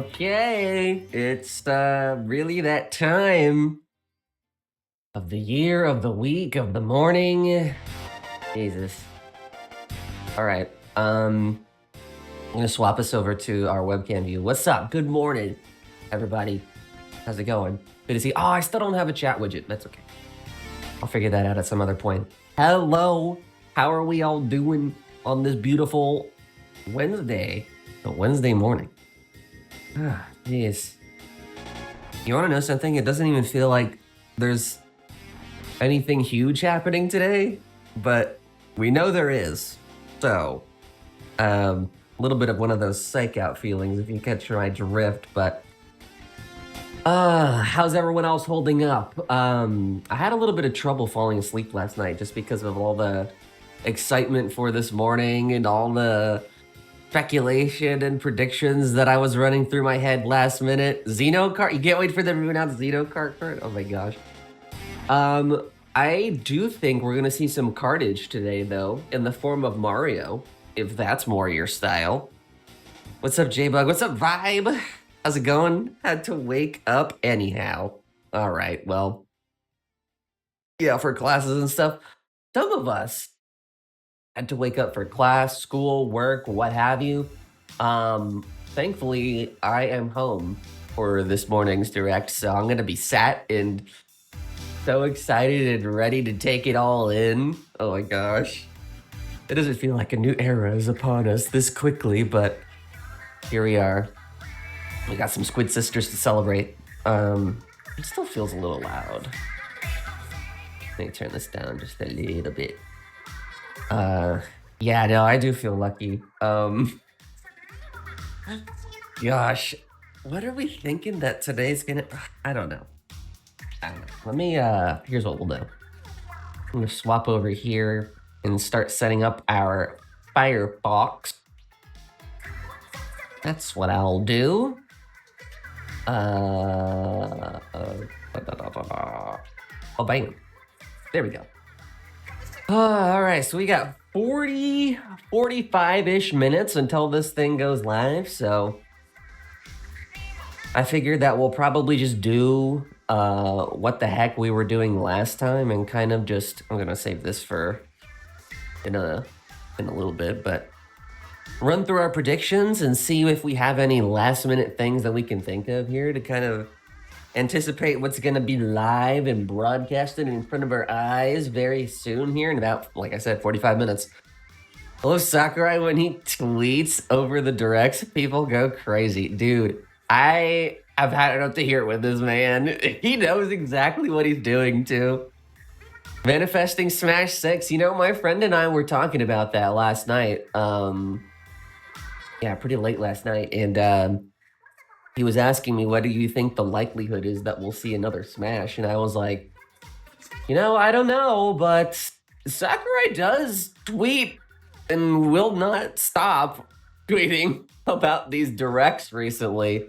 Okay, it's really that time of the year, of the week, of the morning. Jesus. All right. I'm gonna swap us over to our webcam view. What's up? Good morning, everybody. How's it going? Good to see. Oh, I still don't have a chat widget. That's okay. I'll figure that out at some other point. Hello. How are we all doing on this beautiful Wednesday? A Wednesday morning. Ah, jeez. You want to know something? It doesn't even feel like there's anything huge happening today, but we know there is. So, a little bit of one of those psych out feelings if you catch my drift, but how's everyone else holding up? I had a little bit of trouble falling asleep last night just because of all the excitement for this morning and all the speculation and predictions that I was running through my head last minute. Xenocart, you can't wait for them to announce Xenocart card? Oh my gosh. I do think we're gonna see some cartage today though, in the form of Mario, if that's more your style. What's up, J-Bug? What's up, Vibe? How's it going? Had to wake up anyhow. All right, well, yeah, for classes and stuff. Some of us had to wake up for class, school, work, what have you. Thankfully, I am home for this morning's direct, so I'm gonna be sat and so excited and ready to take it all in. Oh my gosh. It doesn't feel like a new era is upon us this quickly, but here we are. We got some Squid Sisters to celebrate. It still feels a little loud. Let me turn this down just a little bit. Yeah, no, I do feel lucky. Gosh, what are we thinking that today's gonna, I don't know. Let me, here's what we'll do. I'm gonna swap over here and start setting up our Firefox. That's what I'll do. Oh, bam. There we go. All right, so we got 45-ish minutes until this thing goes live, so I figured that we'll probably just do what the heck we were doing last time and kind of just, I'm gonna save this for in a little bit, but run through our predictions and see if we have any last minute things that we can think of here to kind of anticipate what's going to be live and broadcasted in front of our eyes very soon here in about, like I said, 45 minutes. Hello, Sakurai. When he tweets over the directs, people go crazy. Dude, I have had enough to hear it with this man. He knows exactly what he's doing too. Manifesting Smash 6. You know, my friend and I were talking about that last night. Yeah, pretty late last night. And he was asking me, what do you think the likelihood is that we'll see another Smash? And I was like, you know, I don't know, but Sakurai does tweet and will not stop tweeting about these directs recently.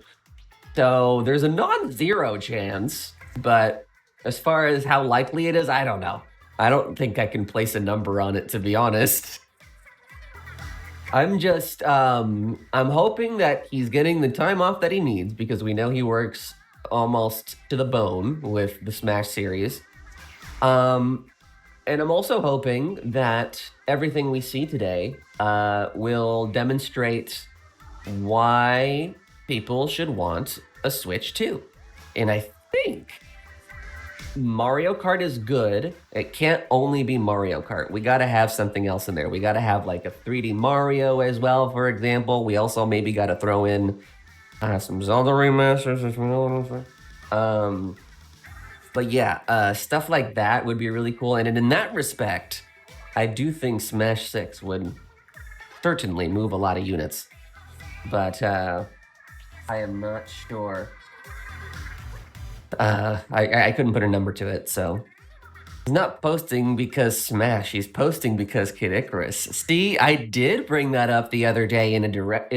So there's a non-zero chance, but as far as how likely it is, I don't know. I don't think I can place a number on it, to be honest. I'm just, I'm hoping that he's getting the time off that he needs because we know he works almost to the bone with the Smash series. And I'm also hoping that everything we see today will demonstrate why people should want a Switch 2. And I think Mario Kart is good. It can't only be Mario Kart. We got to have something else in there. We got to have like a 3D Mario as well, for example. We also maybe got to throw in some Zelda remasters, if you know what I'm saying. But yeah, stuff like that would be really cool. And in that respect, I do think Smash 6 would certainly move a lot of units. But I am not sure. I couldn't put a number to it, so he's not posting because Smash. He's posting because Kid Icarus. See, I did bring that up the other day in a direct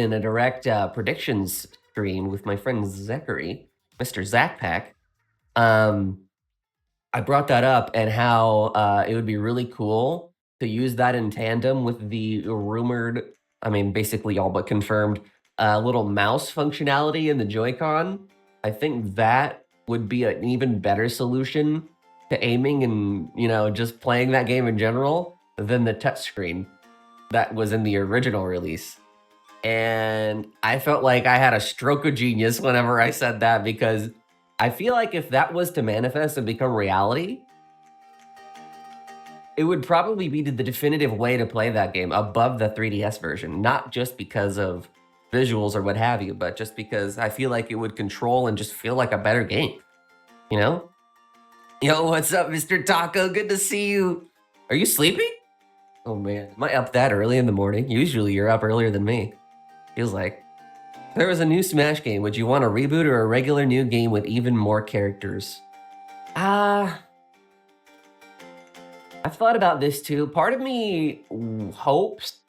predictions stream with my friend Zachary, Mr. Zachpack. I brought that up and how it would be really cool to use that in tandem with the rumored, I mean, basically all but confirmed little mouse functionality in the Joy-Con, I think that would be an even better solution to aiming and, you know, just playing that game in general than the touchscreen that was in the original release. And I felt like I had a stroke of genius whenever I said that, because I feel like if that was to manifest and become reality, it would probably be the definitive way to play that game above the 3DS version, not just because of visuals or what have you, but just because I feel like it would control and just feel like a better game, you know? Yo, what's up, Mr. Taco? Good to see you. Are you sleeping? Oh man, am I up that early in the morning? Usually you're up earlier than me. Feels like. If there was a new Smash game, would you want a reboot or a regular new game with even more characters? I've thought about this too. Part of me hopes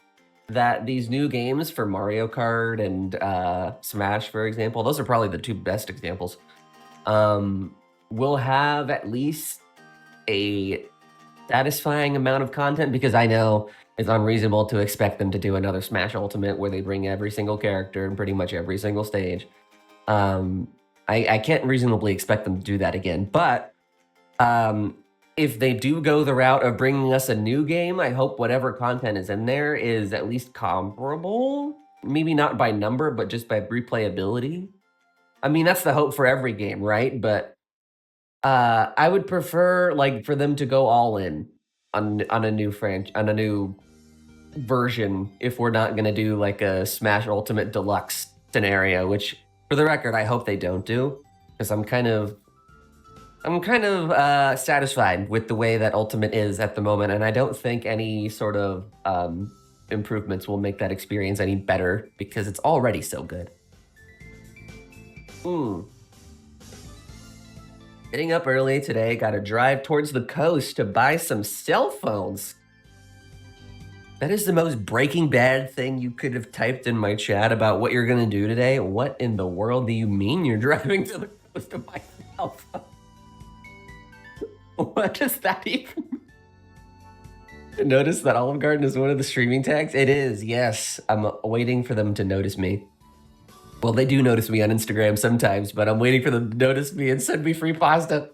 that these new games for Mario Kart and Smash, for example, those are probably the two best examples, will have at least a satisfying amount of content, because I know it's unreasonable to expect them to do another Smash Ultimate where they bring every single character in pretty much every single stage. I can't reasonably expect them to do that again, but if they do go the route of bringing us a new game, I hope whatever content is in there is at least comparable. Maybe not by number, but just by replayability. I mean, that's the hope for every game, right? But I would prefer like for them to go all in on a new version if we're not gonna do like a Smash Ultimate Deluxe scenario, which for the record, I hope they don't do, because I'm kind of satisfied with the way that Ultimate is at the moment, and I don't think any sort of improvements will make that experience any better, because it's already so good. Getting up early today, gotta drive towards the coast to buy some cell phones. That is the most Breaking Bad thing you could have typed in my chat about what you're gonna do today. What in the world do you mean you're driving to the coast to buy cell phones? What does that even mean? Notice that Olive Garden is one of the streaming tags? It is, yes. I'm waiting for them to notice me. Well, they do notice me on Instagram sometimes, but I'm waiting for them to notice me and send me free pasta.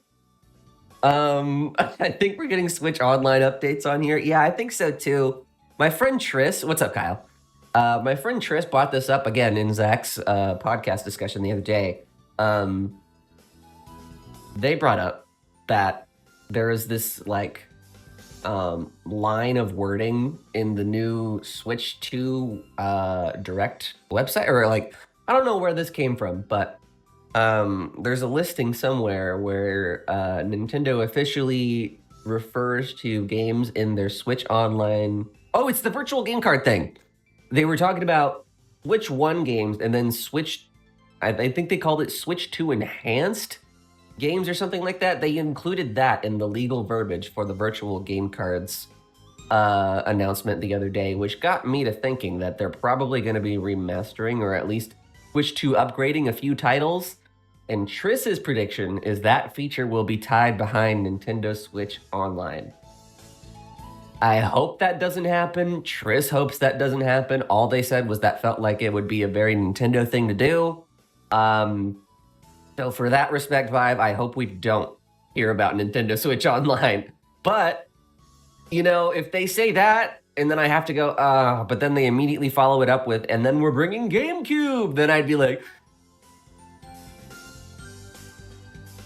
I think we're getting Switch Online updates on here. Yeah, I think so too. My friend Tris, what's up, Kyle? My friend Tris brought this up again in Zach's podcast discussion the other day. They brought up that there is this like line of wording in the new Switch 2 Direct website, or like, I don't know where this came from, but there's a listing somewhere where Nintendo officially refers to games in their Switch Online. Oh, it's the virtual game card thing. They were talking about Switch 1 games and then Switch, I think they called it Switch 2 Enhanced games or something like that. They included that in the legal verbiage for the virtual game cards announcement the other day, which got me to thinking that they're probably going to be remastering, or at least Switch 2 upgrading a few titles. And Tris's prediction is that feature will be tied behind Nintendo Switch Online. I hope that doesn't happen. Tris hopes that doesn't happen. All they said was that felt like it would be a very Nintendo thing to do. So for that respect, Vibe, I hope we don't hear about Nintendo Switch Online. But, you know, if they say that, and then I have to go, but then they immediately follow it up with, and then we're bringing GameCube, then I'd be like...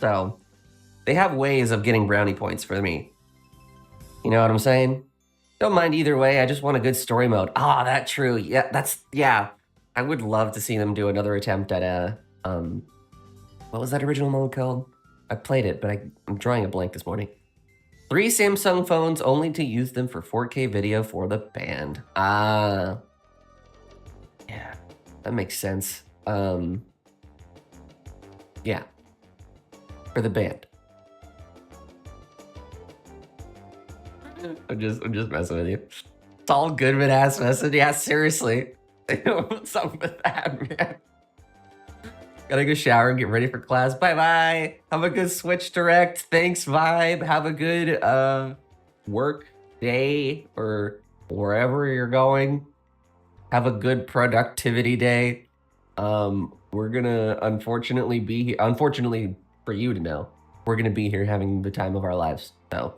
So, they have ways of getting brownie points for me. You know what I'm saying? Don't mind either way, I just want a good story mode. Ah, that's true. Yeah. I would love to see them do another attempt at a, what was that original mode called? I played it, but I'm drawing a blank this morning. 3 Samsung phones, only to use them for 4K video for the band. Yeah, that makes sense. Yeah, for the band. I'm just messing with you. It's all good with ass messing. Yeah, seriously. What's up with that, man? Gotta go shower and get ready for class. Bye-bye. Have a good Switch Direct. Thanks, Vibe. Have a good work day or wherever you're going. Have a good productivity day. We're gonna unfortunately be here. Unfortunately for you to know, we're gonna be here having the time of our lives. So,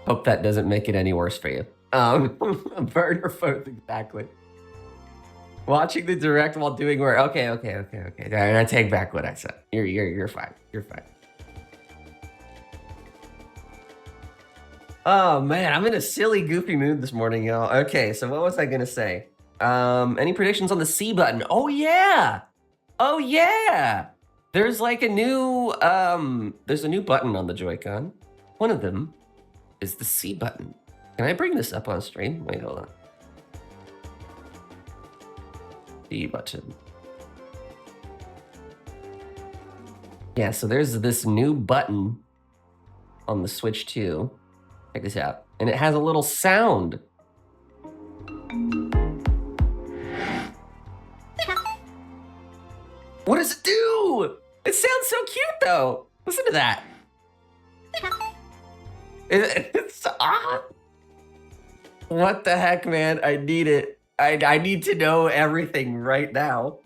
hope that doesn't make it any worse for you. Burn or both, exactly. Watching the direct while doing work. Okay. I take back what I said. You're fine. You're fine. Oh man, I'm in a silly, goofy mood this morning, y'all. Okay, so what was I gonna say? Any predictions on the C button? Oh yeah! Oh yeah! There's like a new there's a new button on the Joy-Con. One of them is the C button. Can I bring this up on stream? Wait, hold on. C button. Yeah, so there's this new button on the Switch 2. Check this out. And it has a little sound. What does it do? It sounds so cute though. Listen to that. It's what the heck, man? I need it. I need to know everything right now.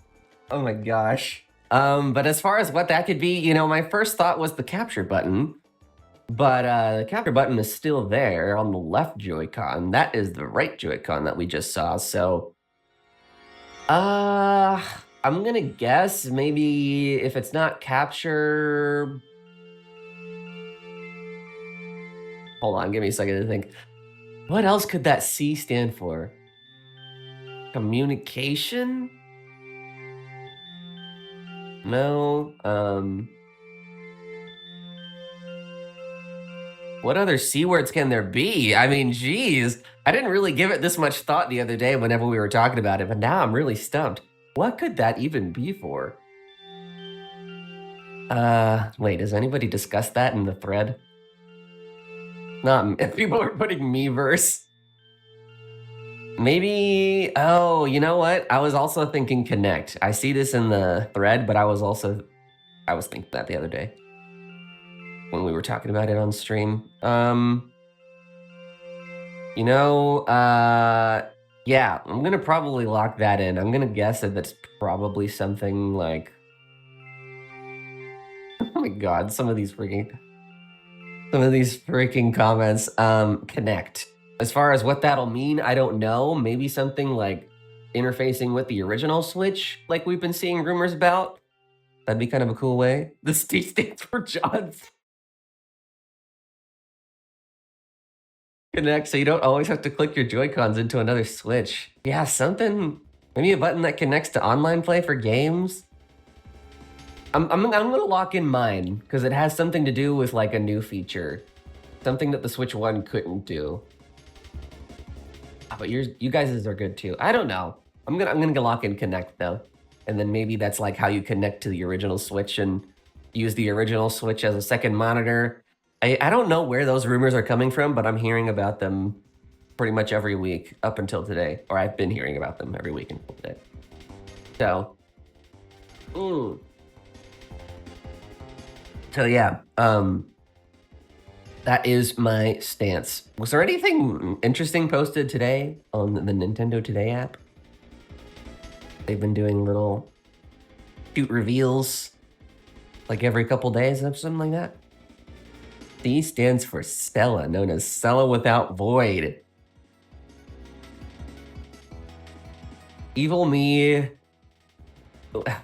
Oh my gosh. But as far as what that could be, you know, my first thought was the capture button. But the capture button is still there on the left Joy-Con. That is the right Joy-Con that we just saw. So, I'm gonna guess maybe if it's not capture. Hold on, give me a second to think. What else could that C stand for? Communication? No. What other C words can there be? I mean, geez, I didn't really give it this much thought the other day whenever we were talking about it, but now I'm really stumped. What could that even be for? Wait, has anybody discussed that in the thread? Not if people are putting Miiverse. Maybe, oh, you know what? I was also thinking Connect. I see this in the thread, but I was thinking that the other day when we were talking about it on stream. You know, yeah, I'm gonna probably lock that in. I'm gonna guess that that's probably something like, oh my god, some of these freaking comments. Connect. As far as what that'll mean, I don't know. Maybe something like interfacing with the original Switch, like we've been seeing rumors about. That'd be kind of a cool way. This T stands for John's. Connect, so you don't always have to click your Joy-Cons into another Switch. Yeah, something, maybe a button that connects to online play for games. I'm gonna lock in mine, because it has something to do with like a new feature. Something that the Switch 1 couldn't do. But you guys are good too. I don't know. I'm gonna lock in Connect though. And then maybe that's like how you connect to the original Switch and use the original Switch as a second monitor. I don't know where those rumors are coming from, but I'm hearing about them pretty much every week up until today. Or I've been hearing about them every week until today. So, So yeah, that is my stance. Was there anything interesting posted today on the Nintendo Today app? They've been doing little cute reveals like every couple days or something like that. C stands for Stella, known as Stella without void. Evil me. I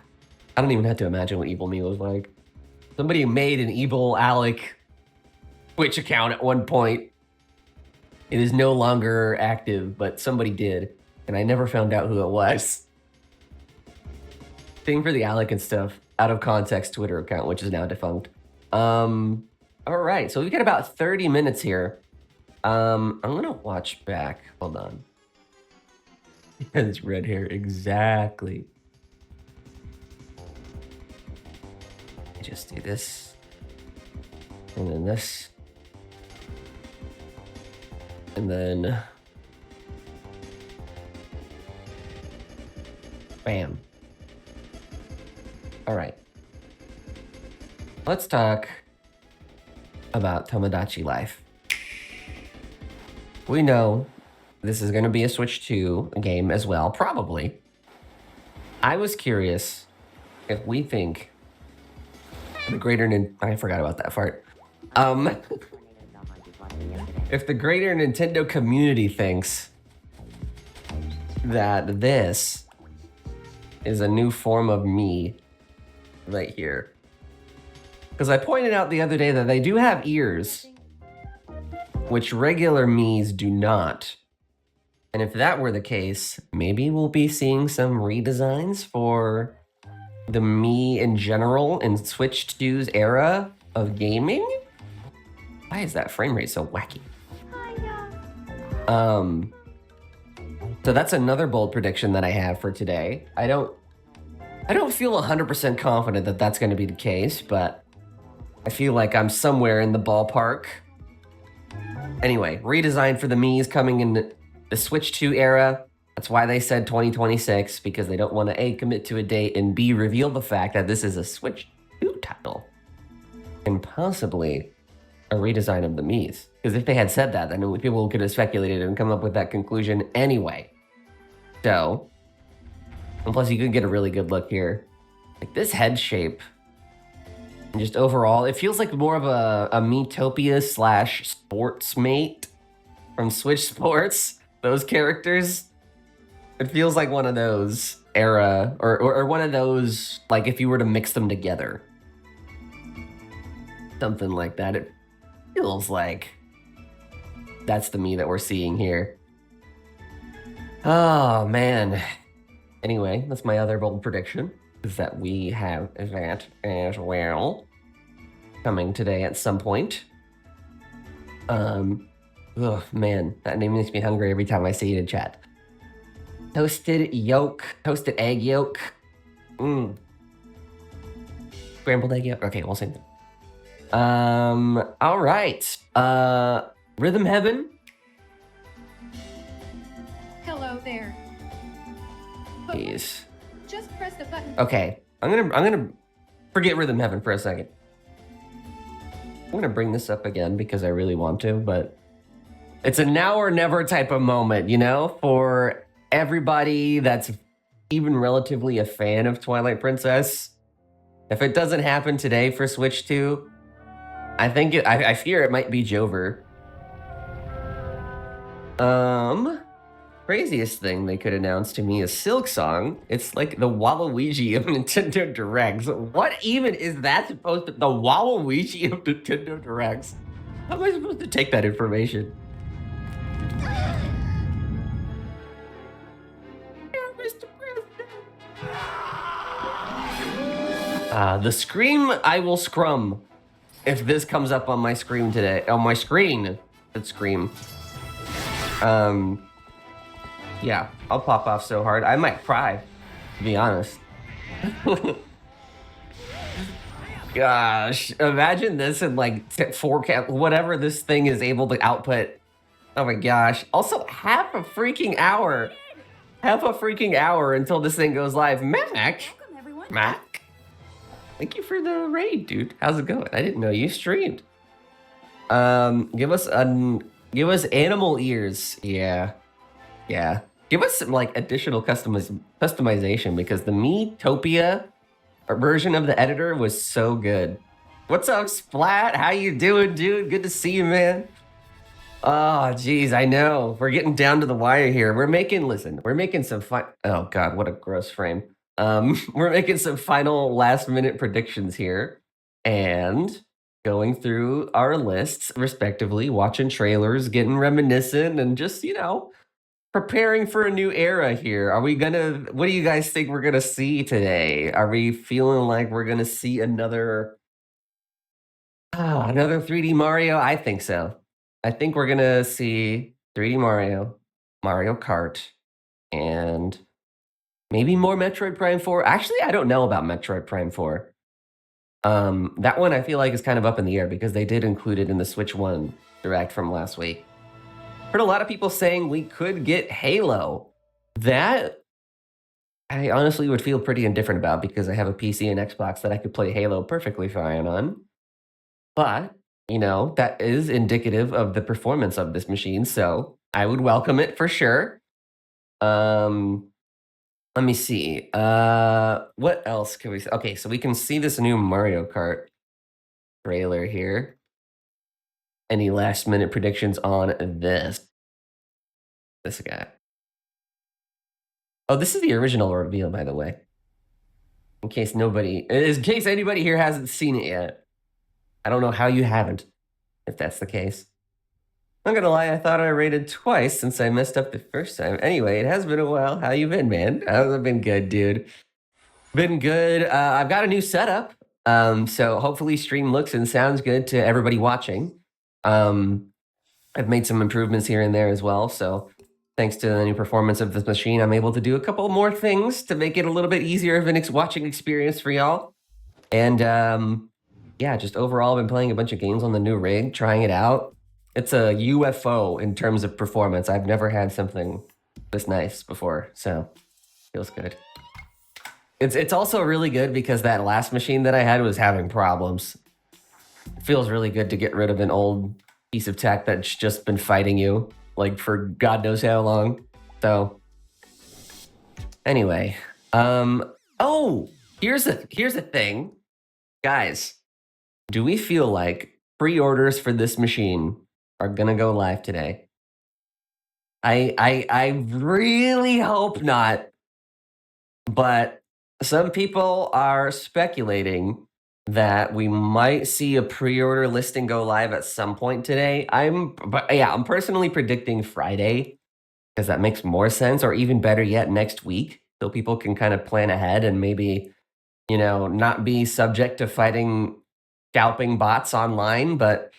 don't even have to imagine what Evil me was like. Somebody made an evil Alec Twitch account at one point. It is no longer active, but somebody did, and I never found out who it was. Same for the Alec and Stuff out of context Twitter account, which is now defunct. All right, so we've got about 30 minutes here. I'm gonna watch back. Hold on. It's red hair, exactly. Just do this, and then this, and then bam. All right, let's talk about Tomodachi Life. We know this is going to be a Switch 2 game as well, probably. I was curious if we think the I forgot about that part. If the greater Nintendo community thinks that this is a new form of me right here. Because I pointed out the other day that they do have ears, which regular Miis do not. And if that were the case, maybe we'll be seeing some redesigns for the Mii in general in Switch 2's era of gaming? Why is that frame rate so wacky? So that's another bold prediction that I have for today. I don't feel 100% confident that that's going to be the case, but I feel like I'm somewhere in the ballpark. Anyway, redesign for the Mii is coming in the Switch 2 era. That's why they said 2026, because they don't want to A, commit to a date, and B, reveal the fact that this is a Switch 2 title. And possibly a redesign of the Miis. Because if they had said that, then people could have speculated and come up with that conclusion anyway. So, and plus you could get a really good look here. Like this head shape, and just overall, it feels like more of a Miitopia / Sports Mate from Switch Sports. Those characters. It feels like one of those era, or one of those, like if you were to mix them together. Something like that. It feels like that's the Mii that we're seeing here. Oh, man. Anyway, that's my other bold prediction, is that we have that as well coming today at some point. Oh, man, that name makes me hungry every time I see it in chat. Toasted egg yolk. Scrambled egg yolk. Okay, we'll same thing. All right. Rhythm Heaven. Hello there. Please. Just press the button. Okay, I'm gonna forget Rhythm Heaven for a second. I'm gonna bring this up again because I really want to, but it's a now or never type of moment, you know, for everybody that's even relatively a fan of Twilight Princess. If it doesn't happen today for Switch 2, I fear it might be Jover. Craziest thing they could announce to me is Silk Song. It's like the Waluigi of Nintendo Directs. What even is that supposed to? The Waluigi of Nintendo Directs. How am I supposed to take that information? Mr. President. The Scream I will scrum if this comes up on my screen today. On my screen, it's Scream. Yeah, I'll pop off so hard. I might cry, to be honest. Gosh, imagine this in like 4K, whatever this thing is able to output. Oh my gosh. Also, half a freaking hour until this thing goes live. Mac, thank you for the raid, dude. How's it going? I didn't know you streamed. Give us animal ears. Yeah. Give us some like additional customization, because the Miitopia version of the editor was so good. What's up, Splat? How you doing, dude? Good to see you, man. Oh, geez, I know. We're getting down to the wire here. We're making some oh God, what a gross frame. We're making some final last minute predictions here and going through our lists respectively, watching trailers, getting reminiscent, and just, you know, preparing for a new era here. What do you guys think we're gonna see today? Are we feeling like we're gonna see another 3D Mario? I think so. I think we're gonna see 3D Mario, Mario Kart, and maybe more Metroid Prime 4. Actually, I don't know about Metroid Prime 4. That one I feel like is kind of up in the air because they did include it in the Switch 1 Direct from last week. Heard a lot of people saying we could get Halo. That I honestly would feel pretty indifferent about because I have a PC and Xbox that I could play Halo perfectly fine on. But, you know, that is indicative of the performance of this machine, so I would welcome it for sure. Let me see. What else can we see? Okay, so we can see this new Mario Kart trailer here. Any last minute predictions on this guy? Oh, this is the original reveal, by the way. In case anybody here hasn't seen it yet. I don't know how you haven't, if that's the case. I'm gonna lie, I thought I rated twice since I messed up the first time. Anyway, it has been a while. How you been, man? I've been good, dude. Been good. I've got a new setup. So hopefully stream looks and sounds good to everybody watching. I've made some improvements here and there as well. So thanks to the new performance of this machine, I'm able to do a couple more things to make it a little bit easier of an watching experience for y'all. And yeah, just overall, I've been playing a bunch of games on the new rig, trying it out. It's a UFO in terms of performance. I've never had something this nice before, so feels good. It's also really good because that last machine that I had was having problems. It feels really good to get rid of an old piece of tech that's just been fighting you like for God knows how long. So anyway, oh, here's a thing. Guys, do we feel like pre-orders for this machine are gonna go live today? I really hope not, but some people are speculating that we might see a pre-order listing go live at some point today. I'm personally predicting Friday because that makes more sense, or even better yet, next week, so people can kind of plan ahead and maybe, not be subject to fighting scalping bots online. But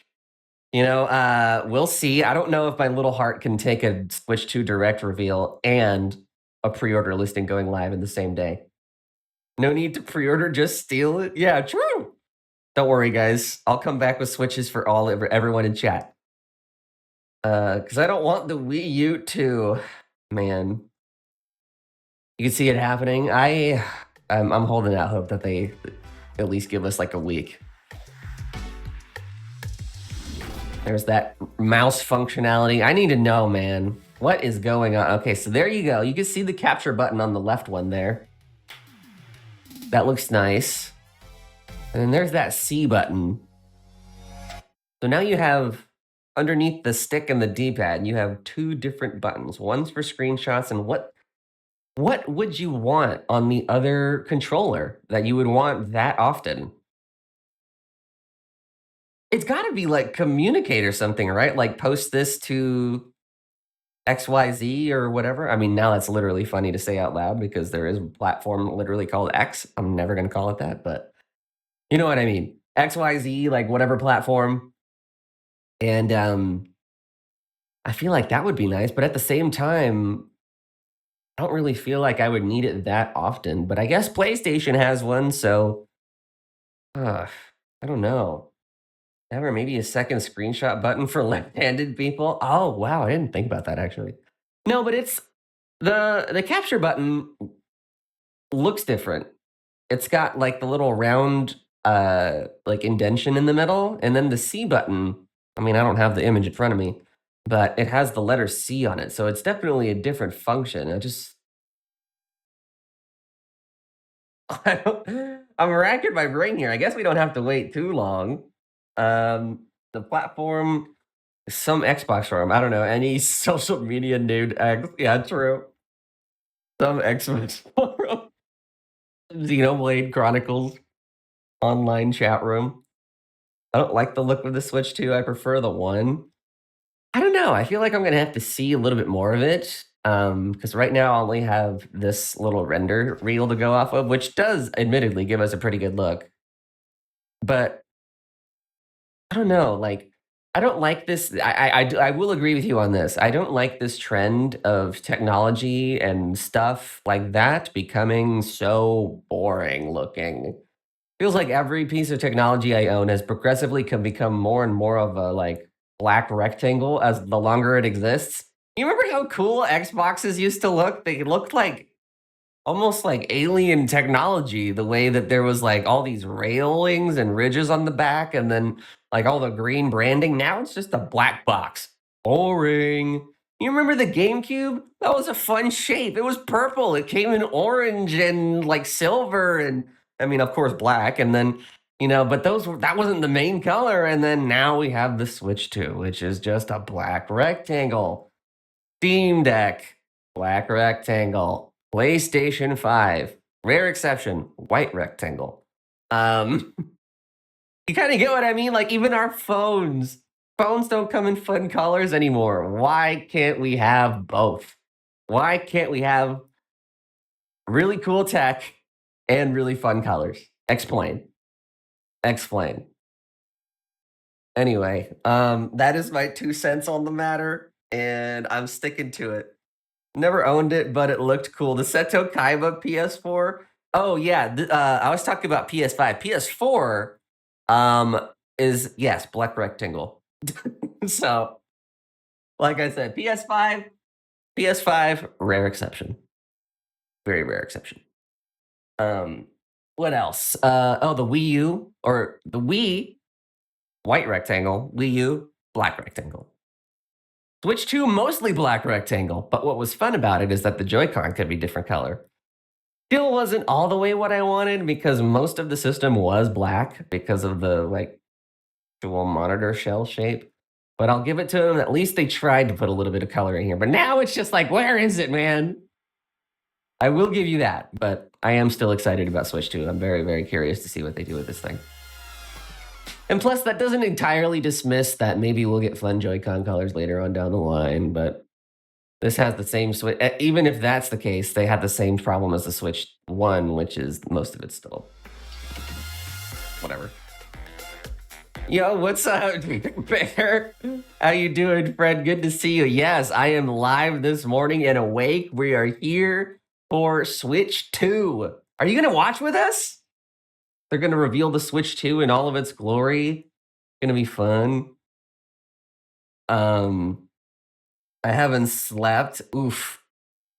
we'll see. I don't know if my little heart can take a Switch 2 Direct reveal and a pre-order listing going live in the same day. No need to pre-order, just steal it. Yeah, true. Don't worry, guys. I'll come back with Switches for everyone in chat. Because I don't want the Wii U to, man. You can see it happening. I'm holding out hope that they at least give us like a week. There's that mouse functionality. I need to know, man. What is going on? Okay, so there you go. You can see the capture button on the left one there. That looks nice. And then there's that C button. So now you have, underneath the stick and the D-pad, you have two different buttons. One's for screenshots, and what would you want on the other controller that you would want that often? It's got to be like communicate or something, right? Like post this to XYZ or whatever. I mean, now that's literally funny to say out loud because there is a platform literally called X. I'm never going to call it that, but you know what I mean. XYZ, like whatever platform. And I feel like that would be nice, but at the same time, I don't really feel like I would need it that often. But I guess PlayStation has one, so I don't know. Ever maybe a second screenshot button for left-handed people? Oh wow, I didn't think about that actually. No, but it's the capture button looks different. It's got like the little round like indentation in the middle, and then the C button. I mean, I don't have the image in front of me, but it has the letter C on it, so it's definitely a different function. I'm racking my brain here. I guess we don't have to wait too long. The platform, some Xbox forum. I don't know, any social media nude X. Yeah, true. Some Xbox forum. Xenoblade Chronicles online chat room. I don't like the look of the Switch 2. I prefer the one. I don't know. I feel like I'm gonna have to see a little bit more of it. Because right now I only have this little render reel to go off of, which does admittedly give us a pretty good look. But I don't know, like, I don't like this. I will agree with you on this. I don't like this trend of technology and stuff like that becoming so boring looking. Feels like every piece of technology I own has progressively become more and more of a like black rectangle as the longer it exists. You remember how cool Xboxes used to look? They looked like almost like alien technology, the way that there was like all these railings and ridges on the back and then like all the green branding. Now it's just a black box. Boring. You remember the GameCube? That was a fun shape. It was purple. It came in orange and like silver and I mean, of course, black. And then, but that wasn't the main color. And then now we have the Switch 2, which is just a black rectangle. Steam Deck, black rectangle. PlayStation 5, rare exception, white rectangle. You kind of get what I mean? Like even our phones don't come in fun colors anymore. Why can't we have both? Why can't we have really cool tech and really fun colors? Explain. Explain. Anyway, that is my 2 cents on the matter, and I'm sticking to it. Never owned it, but it looked cool. The Seto Kaiba PS4. Oh yeah, I was talking about PS5. PS4 is yes, black rectangle. So, like I said, PS5, rare exception. Very rare exception. What else? The Wii U or the Wii, white rectangle. Wii U, black rectangle. Switch 2, mostly black rectangle. But what was fun about it is that the Joy-Con could be different color. Still wasn't all the way what I wanted because most of the system was black because of the like dual monitor shell shape. But I'll give it to them. At least they tried to put a little bit of color in here. But now it's just like, where is it, man? I will give you that. But I am still excited about Switch 2. I'm very, very curious to see what they do with this thing. And plus, that doesn't entirely dismiss that maybe we'll get fun Joy-Con colors later on down the line. But this has the same Switch. Even if that's the case, they have the same problem as the Switch 1, which is most of it still. Whatever. Yo, what's up, Bear? How you doing, Fred? Good to see you. Yes, I am live this morning and awake. We are here for Switch 2. Are you going to watch with us? They're going to reveal the Switch 2 in all of its glory. Going to be fun. I haven't slept. Oof.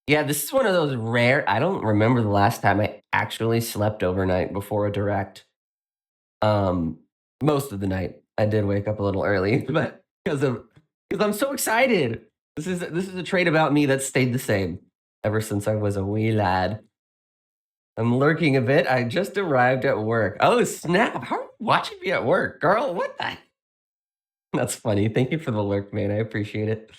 Yeah, this is one of those rare. I don't remember the last time I actually slept overnight before a direct. Most of the night. I did wake up a little early, but because I'm so excited. This is a trait about me that stayed the same ever since I was a wee lad. I'm lurking a bit. I just arrived at work. Oh, snap. How are you watching me at work? Girl, what the? That's funny. Thank you for the lurk, man. I appreciate it.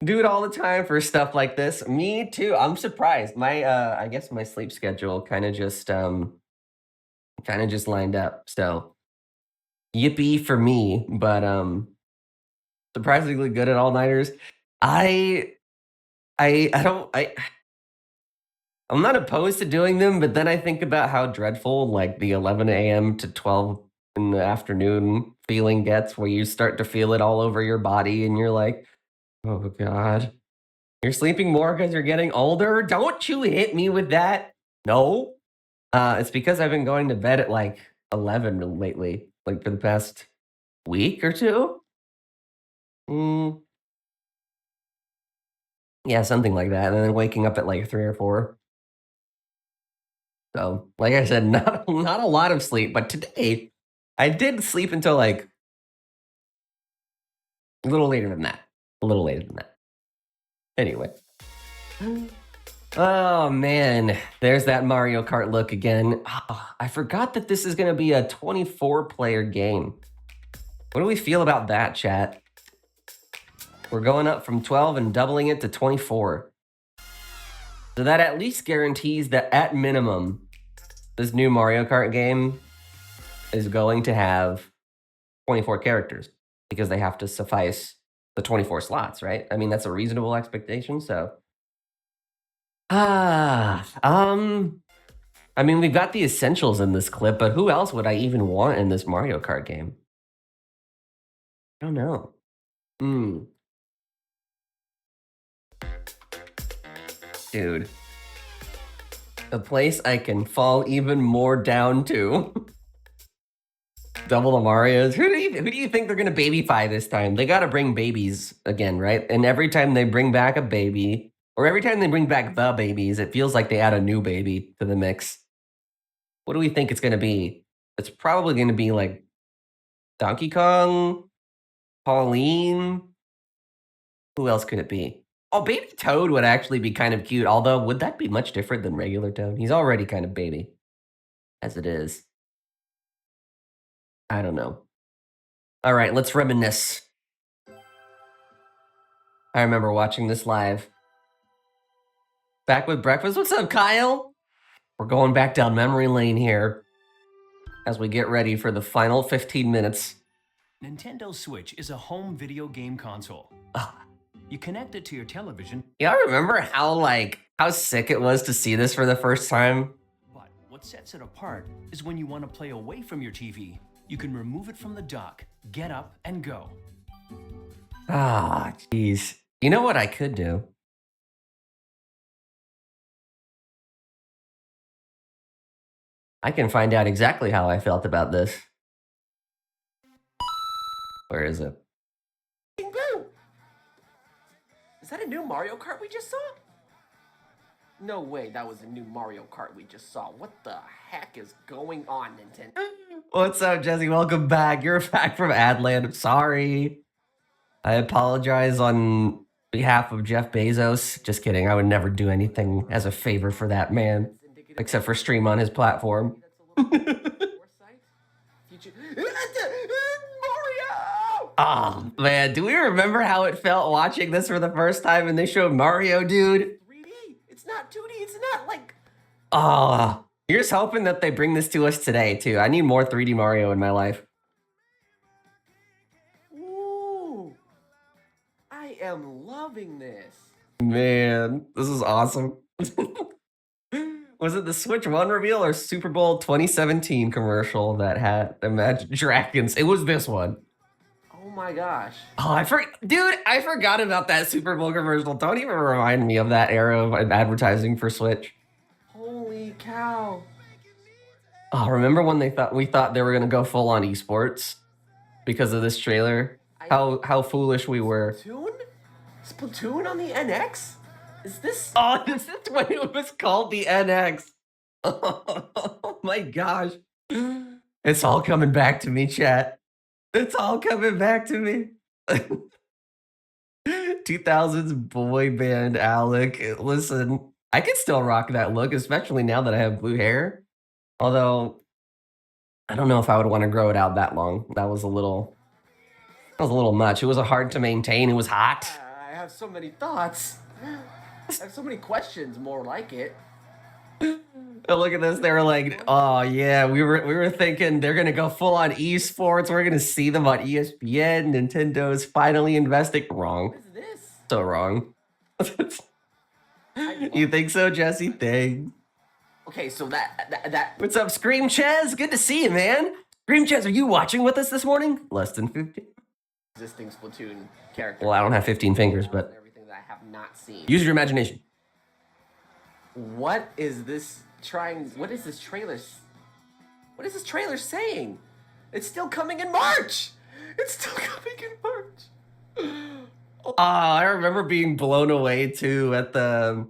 Do it all the time for stuff like this. Me too. I'm surprised. I guess my sleep schedule kind of just lined up. So yippee for me, but surprisingly good at all-nighters. I'm not opposed to doing them, but then I think about how dreadful like the 11 a.m. to 12 in the afternoon feeling gets where you start to feel it all over your body and you're like, oh God. You're sleeping more because you're getting older? Don't you hit me with that. No. It's because I've been going to bed at like 11 lately, like for the past week or two. Yeah, something like that. And then waking up at like 3 or 4. So, like I said, not a lot of sleep, but today I did sleep until like a little later than that. A little later than that. Anyway. Oh man, there's that Mario Kart look again. Oh, I forgot that this is going to be a 24-player game. What do we feel about that, chat? We're going up from 12 and doubling it to 24. So that at least guarantees that at minimum, this new Mario Kart game is going to have 24 characters because they have to suffice the 24 slots, right? I mean, that's a reasonable expectation, so. I mean, we've got the essentials in this clip, but who else would I even want in this Mario Kart game? I don't know. Dude. A place I can fall even more down to. Double the Marios. Who do you think they're gonna babyfy this time? They gotta bring babies again, right? And every time they bring back a baby, or every time they bring back the babies, it feels like they add a new baby to the mix. What do we think it's gonna be? It's probably gonna be like Donkey Kong, Pauline, Who else could it be? Oh, Baby Toad would actually be kind of cute, although would that be much different than regular Toad? He's already kind of baby, as it is. I don't know. All right, let's reminisce. I remember watching this live. Back with breakfast. What's up, Kyle? We're going back down memory lane here as we get ready for the final 15 minutes. Nintendo Switch is a home video game console. You connect it to your television. Yeah, I remember how sick it was to see this for the first time. But what sets it apart is when you want to play away from your TV, you can remove it from the dock, get up, and go. Ah, jeez. You know what I could do? I can find out exactly how I felt about this. Where is it? Is that a new Mario Kart we just saw? No way, that was a new Mario Kart we just saw. What the heck is going on, Nintendo? What's up, Jesse? Welcome back. You're back from Adland. I'm sorry. I apologize on behalf of Jeff Bezos. Just kidding. I would never do anything as a favor for that man, except for stream on his platform. Oh, man, do we remember how it felt watching this for the first time and they showed Mario, dude? 3D. It's not 2D. It's not like... Oh, here's hoping that they bring this to us today, too. I need more 3D Mario in my life. Ooh, I am loving this. Man, this is awesome. Was it the Switch 1 reveal or Super Bowl 2017 commercial that had Imagine Dragons? It was this one. Oh my gosh. Oh, I forgot about that Super Bowl commercial. Don't even remind me of that era of advertising for Switch. Holy cow. Oh, remember when we thought they were gonna go full on esports because of this trailer? How foolish we were. Splatoon on the NX? Is this? Oh, this is when it was called the NX. Oh my gosh. It's all coming back to me, chat. It's all coming back to me. 2000s boy band Alec. Listen, I can still rock that look, especially now that I have blue hair. Although, I don't know if I would want to grow it out that long. That was a little much. It was hard to maintain. It was hot. I have so many thoughts. I have so many questions, more like it. Oh, look at this. They were like, oh yeah, we were thinking they're gonna go full on esports. We're gonna see them on ESPN. Nintendo's finally investing. Wrong. What is this? So wrong. You think so, Jesse? Thanks. Okay, so that. What's up, Scream Chaz? Good to see you, man. Scream Chaz, are you watching with us this morning? Less than 15. Existing Splatoon character. Well, I don't have 15 fingers, but everything that I have not seen. Use your imagination. What is this what is this trailer? What is this trailer saying? It's still coming in March. It's still coming in March. I remember being blown away too at the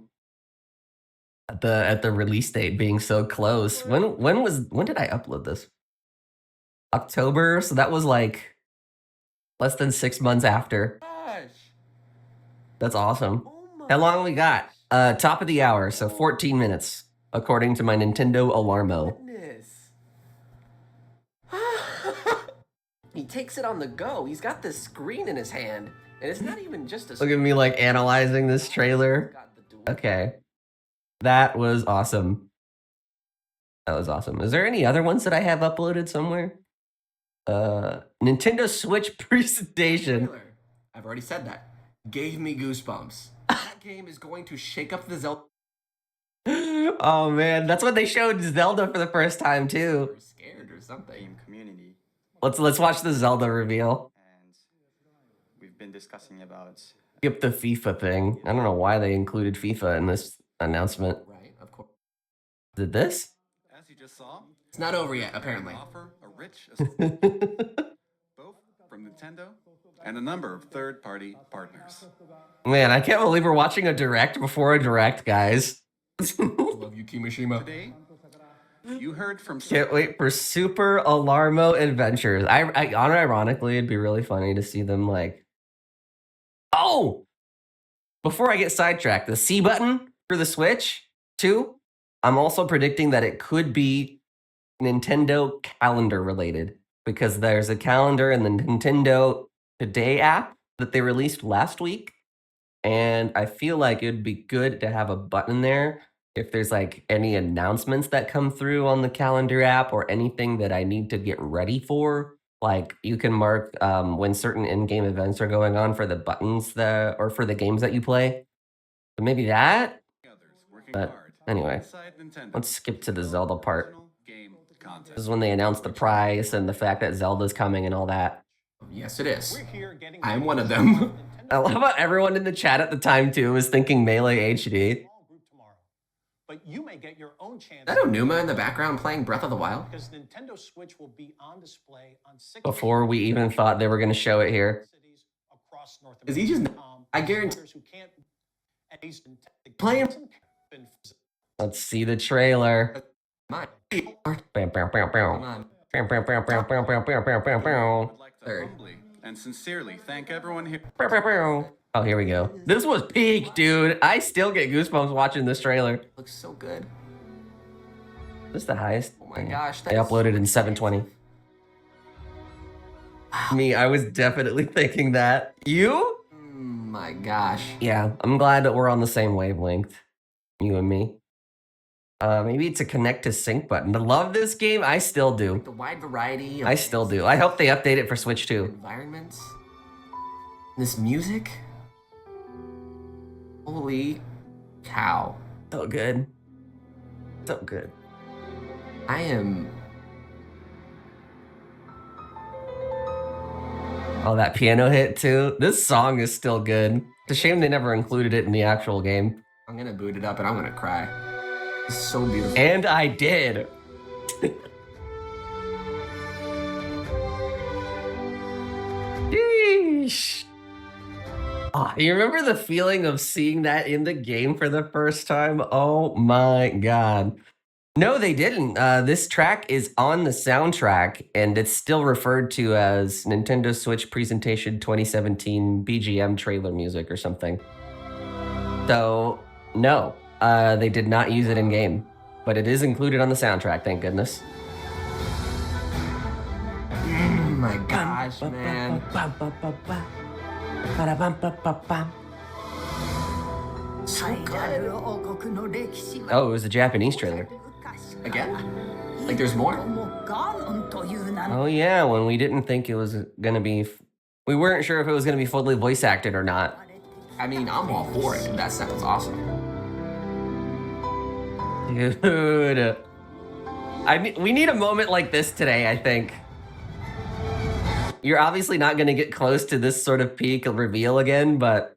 release date being so close. When did I upload this? October, so that was like less than 6 months after. Gosh. That's awesome. Oh how long we got? Top of the hour, so 14 minutes, according to my Nintendo Alarmo. He takes it on the go. He's got this screen in his hand, and it's not even just a... Look at me, like, analyzing this trailer. Okay. That was awesome. That was awesome. Is there any other ones that I have uploaded somewhere? Nintendo Switch presentation. I've already said that. Gave me goosebumps. That game is going to shake up the Zelda. Oh man, that's when they showed Zelda for the first time too. We're scared or something. Community. Let's watch the Zelda reveal. And we've been discussing about. Skip the FIFA thing. I don't know why they included FIFA in this announcement. Right, of course. Did this? As you just saw, it's not over yet, apparently. Offer a rich both from Nintendo and a number of third-party partners. Man, I can't believe we're watching a direct before a direct, guys. Love you, Kimishima. Today, you heard from... Can't wait for Super Alarmo Adventures. Ironically, it'd be really funny to see them like... Oh! before I get sidetracked, the C button for the Switch 2, I'm also predicting that it could be Nintendo calendar related because there's a calendar in the Nintendo Today app that they released last week. And I feel like it'd be good to have a button there if there's like any announcements that come through on the calendar app or anything that I need to get ready for. Like you can mark when certain in-game events are going on for the buttons that or for the games that you play. So maybe that. But anyway, let's skip to the Zelda part. This is when they announced the price and the fact that Zelda's coming and all that. Yes, it is. I'm one of them. I love how everyone in the chat at the time too was thinking Melee HD. But you may get your own chance. Is that Onuma in the background playing Breath of the Wild? Because Nintendo Switch will be on display on 6 Before we even thought they were going to show it here. cities across North Is he just? I guarantee. who can't at least Playing. Let's see the trailer. Mine. Bam, bam, bam, Come bam. on. Bam, bam, bam, bam, bam, bam, bam, bam, bam, bam. Would like to Third. humbly and sincerely thank everyone here. Bam, bam, bam. Oh, here we go. This was peak, dude. I still get goosebumps watching this trailer. Looks so good. This is the highest. Oh my gosh. They uploaded in 720. Me, I was definitely thinking that. You? My gosh. Yeah, I'm glad that we're on the same wavelength. You and me. Maybe it's a connect to sync button. To love this game, I still do. The wide variety. Of I still do. I hope they update it for Switch too. environments. This music. Holy cow. So good. So good. I am. Oh, that piano hit too. This song is still good. It's a shame they never included it in the actual game. I'm gonna boot it up and I'm gonna cry. It's so beautiful. And I did. Yeesh. Oh, you remember the feeling of seeing that in the game for the first time? Oh my god. No, they didn't. This track is on the soundtrack, and it's still referred to as Nintendo Switch Presentation 2017 BGM trailer music or something. So, no, they did not use it in game, but it is included on the soundtrack, thank goodness. Oh my gosh, man. So good. Oh, it was a Japanese trailer. Again? Like there's more? Oh yeah, when we didn't think it was gonna be, we weren't sure if it was gonna be fully voice acted or not. I mean, I'm all for it. That sounds awesome. Dude, we need a moment like this today, I think. You're obviously not gonna get close to this sort of peak reveal again, but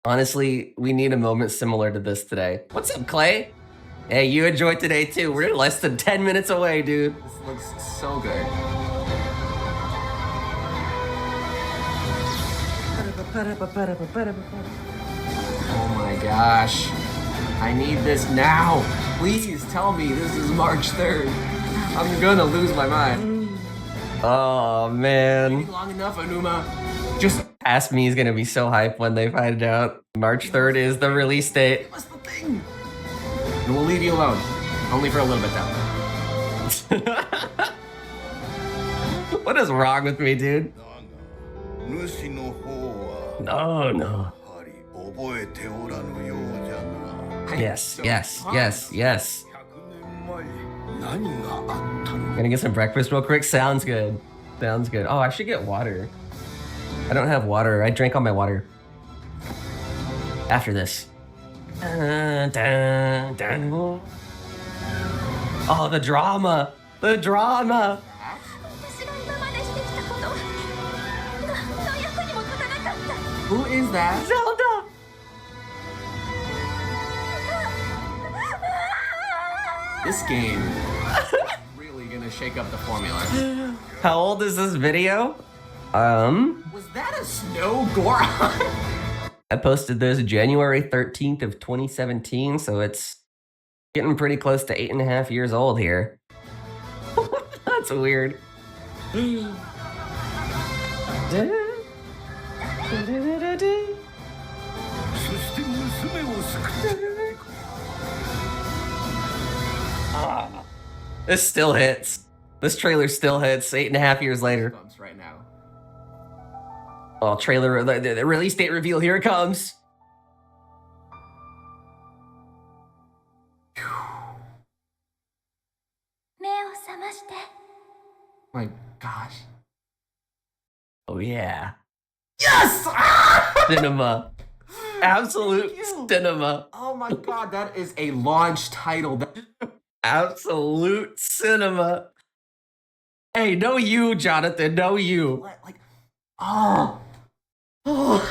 honestly, we need a moment similar to this today. What's up, Clay? Hey, you enjoyed today too. We're less than 10 minutes away, dude. This looks so good. Oh my gosh. I need this now. Please tell me this is March 3rd. I'm gonna lose my mind. Oh, man. Long enough, Onuma. Just Ask Me is gonna be so hyped when they find out. March 3rd is the release date. give us the thing. And we'll leave you alone. Only for a little bit though. What is wrong with me, dude? No, no. Yes, yes, yes, yes. Gonna get some breakfast real quick? Sounds good. Sounds good. Oh, I should get water. I don't have water. I drank all my water. After this. Dun, dun, dun. Oh, the drama. The drama. Who is that? Zelda. This game is really gonna shake up the formula. How old is this video? Was that a snow Goron? I posted this January 13th of 2017, so it's getting pretty close to 8.5 years old here. That's weird. This still hits. This trailer still hits 8.5 years later. Bumps right now. Oh, trailer, the release date reveal, here it comes. My gosh. Oh yeah. Yes! Ah! Cinema. Absolute Thank you. cinema. Oh my god, that is a launch title. Absolute cinema. Hey, no you, Jonathan, no you. Like, oh. Oh.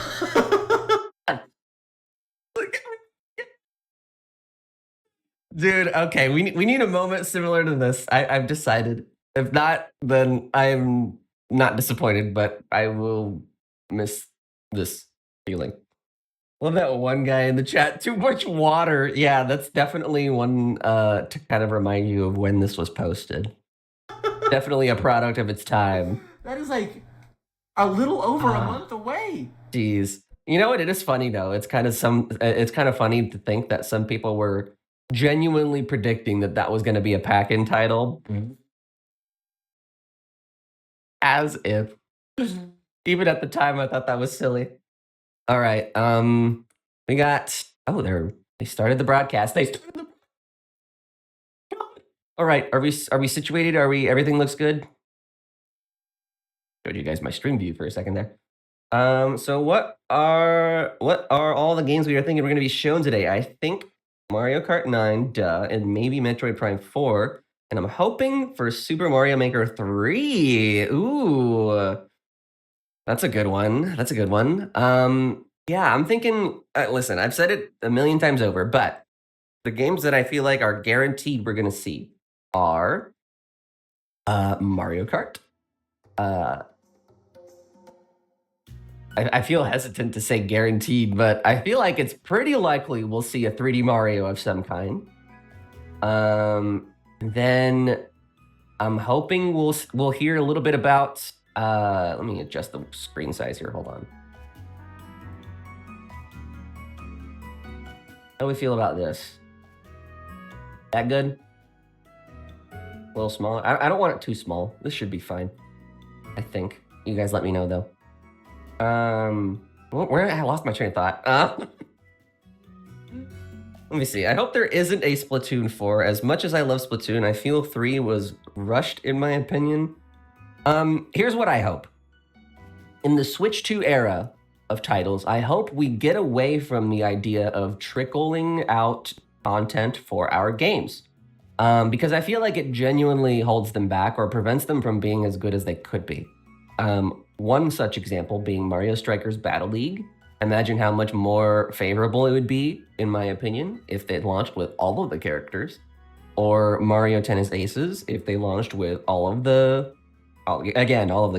Dude, okay, we need a moment similar to this. I've decided. If not, then I'm not disappointed, but I will miss this feeling. Love that one guy in the chat. Too much water. Yeah, that's definitely one to kind of remind you of when this was posted. Definitely a product of its time. That is like a little over a month away. Jeez. You know what? It is funny though. It's kind of funny to think that some people were genuinely predicting that that was going to be a pack-in title. As if. Even at the time, I thought that was silly. All right. We got. Oh, they started the broadcast. All right. Are we situated? Everything looks good? Showed you guys my stream view for a second there. So what are all the games we are thinking we're going to be shown today? I think Mario Kart 9, duh, and maybe Metroid Prime 4. And I'm hoping for Super Mario Maker 3. Ooh. That's a good one. That's a good one. Yeah, I'm thinking, listen, I've said it a million times over, but the games that I feel like are guaranteed we're going to see are Mario Kart. I feel hesitant to say guaranteed, but I feel like it's pretty likely we'll see a 3D Mario of some kind. Then I'm hoping we'll hear a little bit about. Let me adjust the screen size here. Hold on. How do we feel about this? That good? A little small? I don't want it too small. This should be fine. I think. You guys let me know though. Where I lost my train of thought. Let me see. I hope there isn't a Splatoon 4. As much as I love Splatoon, I feel 3 was rushed in my opinion. Here's what I hope. In the Switch 2 era of titles, I hope we get away from the idea of trickling out content for our games. Because I feel like it genuinely holds them back or prevents them from being as good as they could be. One such example being Mario Strikers Battle League. Imagine how much more favorable it would be, in my opinion, if they launched with all of the characters. Or Mario Tennis Aces, if they launched with all of the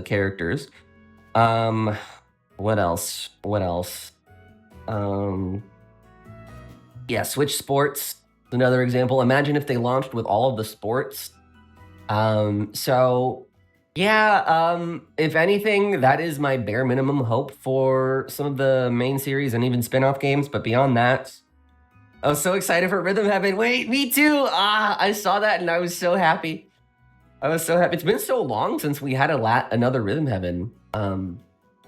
characters. What else? Yeah, Switch Sports, another example. Imagine if they launched with all of the sports. If anything, that is my bare minimum hope for some of the main series and even spin-off games. But beyond that, I was so excited for Rhythm Heaven. Wait, me too. I saw that and I was so happy. It's been so long since we had another Rhythm Heaven. I don't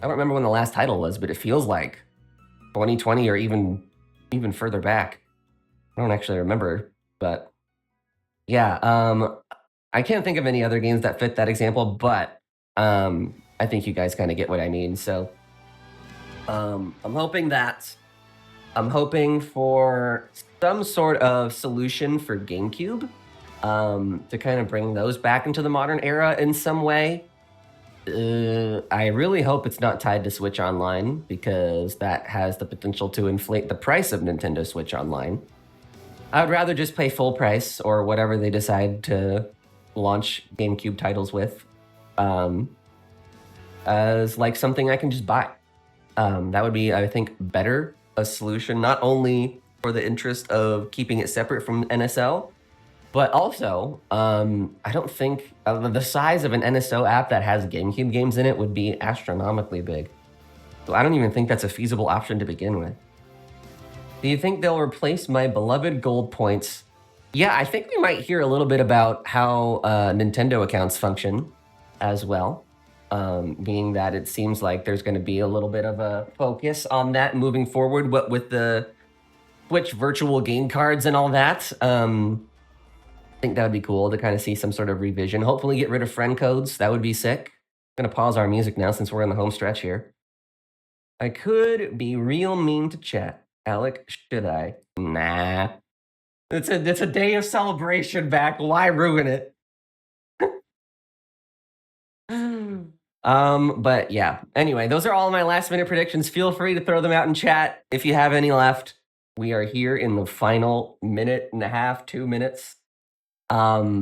remember when the last title was, but it feels like 2020 or even further back. I don't actually remember, but yeah. I can't think of any other games that fit that example, but I think you guys kind of get what I mean. So I'm hoping for some sort of solution for GameCube to kind of bring those back into the modern era in some way. I really hope it's not tied to Switch Online because that has the potential to inflate the price of Nintendo Switch Online. I would rather just pay full price or whatever they decide to launch GameCube titles with as like something I can just buy. That would be, I think, better a solution, not only for the interest of keeping it separate from NSL, but also I don't think the size of an NSO app that has GameCube games in it would be astronomically big. So I don't even think that's a feasible option to begin with. Do you think they'll replace my beloved gold points? Yeah, I think we might hear a little bit about how Nintendo accounts function as well. Being that it seems like there's going to be a little bit of a focus on that moving forward, what with the Switch virtual game cards and all that. I think that would be cool to kind of see some sort of revision. Hopefully get rid of friend codes. That would be sick. I'm going to pause our music now since we're in the home stretch here. I could be real mean to chat. Alec, should I? Nah. It's a day of celebration back. Why ruin it? But yeah. Anyway, those are all my last minute predictions. Feel free to throw them out in chat if you have any left. We are here in the final minute and a half, 2 minutes. Why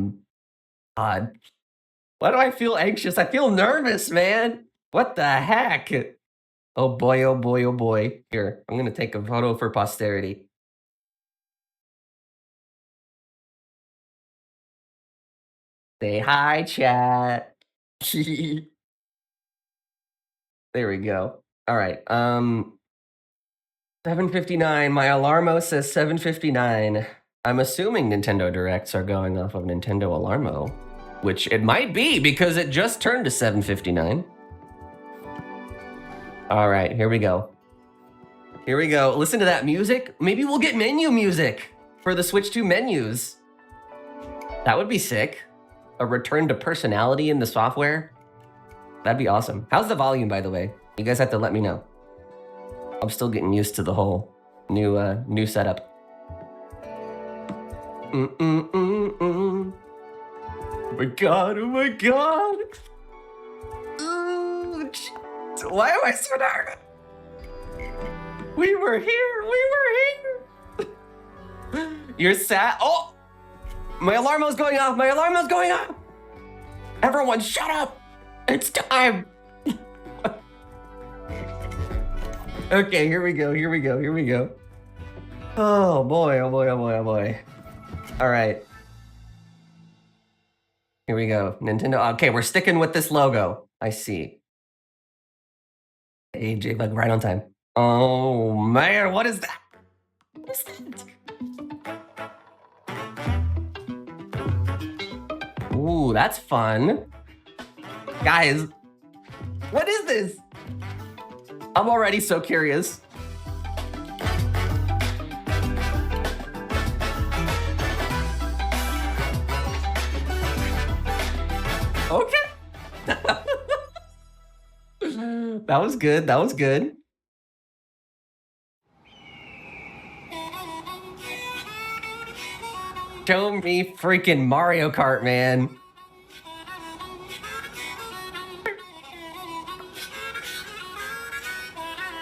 do I feel anxious? I feel nervous, man. What the heck? Oh boy, oh boy, oh boy. Here, I'm gonna take a photo for posterity. Say hi, chat. There we go. All right. 7:59. My Alarmo says 7:59. I'm assuming Nintendo Directs are going off of Nintendo Alarmo, which it might be because it just turned to 7:59. All right, here we go. Here we go. Listen to that music. Maybe we'll get menu music for the Switch 2 menus. That would be sick. A return to personality in the software. That'd be awesome. How's the volume, by the way? You guys have to let me know. I'm still getting used to the whole new setup. Oh my god, oh my god. Ooh, why am I so nervous? We were here. You're sad. Oh, my alarmo's going off. My alarmo's going off. Everyone shut up. It's time. Okay, here we go. Oh boy, oh boy, oh boy, oh boy. All right. Here we go. Nintendo. Okay, we're sticking with this logo. I see. Hey, J-Bug, right on time. Oh man, what is that? What is that? Ooh, that's fun. Guys, what is this? I'm already so curious. Okay. That was good. That was good. Show me freaking Mario Kart, man.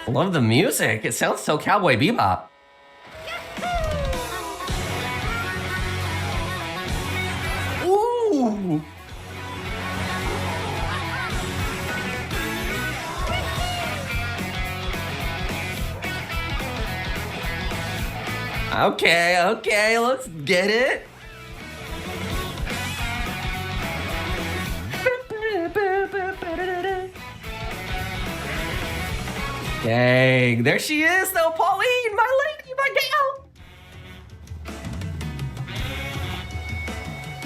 Love the music. It sounds so Cowboy Bebop. Ooh. Okay, let's get it. Dang, there she is though, Pauline, my lady, my gal.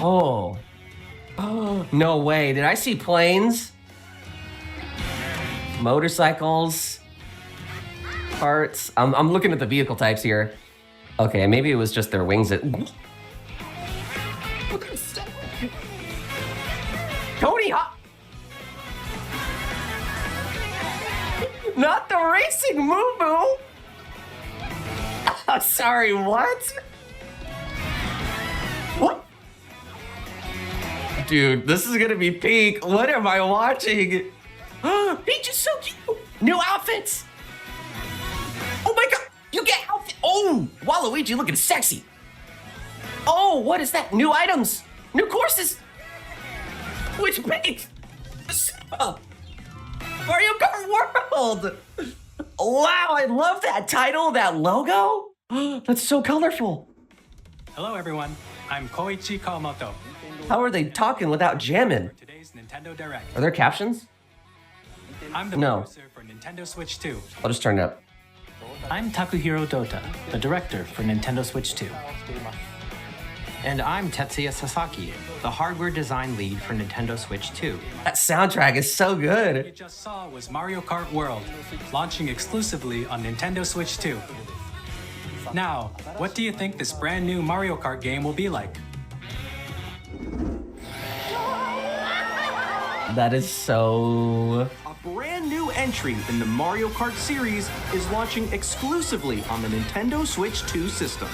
Oh, no way. Did I see planes? Motorcycles? Parts? I'm looking at the vehicle types here. Okay, maybe it was just their wings that... Tony Hawk! Not the racing moo-moo! Sorry, what? What? Dude, this is gonna be peak. What am I watching? Peach is so cute! New outfits! Oh my god! You get outfit! Oh! Waluigi looking sexy! Oh, what is that? New items! New courses! Which page? Mario Kart World! Wow, I love that title, that logo! That's so colorful! Hello everyone, I'm Koichi Kawamoto. How are they talking without jamming? For today's Nintendo Direct. Are there captions? I'm the No. producer for Nintendo Switch 2. I'll just turn it up. I'm Takuhiro Dota, the director for Nintendo Switch 2. And I'm Tetsuya Sasaki, the hardware design lead for Nintendo Switch 2. That soundtrack is so What you good. just saw was Mario Kart World, launching exclusively on Nintendo Switch 2. Now, what do you think this brand new Mario Kart game will be like? That is so... A brand new entry in the Mario Kart series is launching exclusively on the Nintendo Switch 2 system.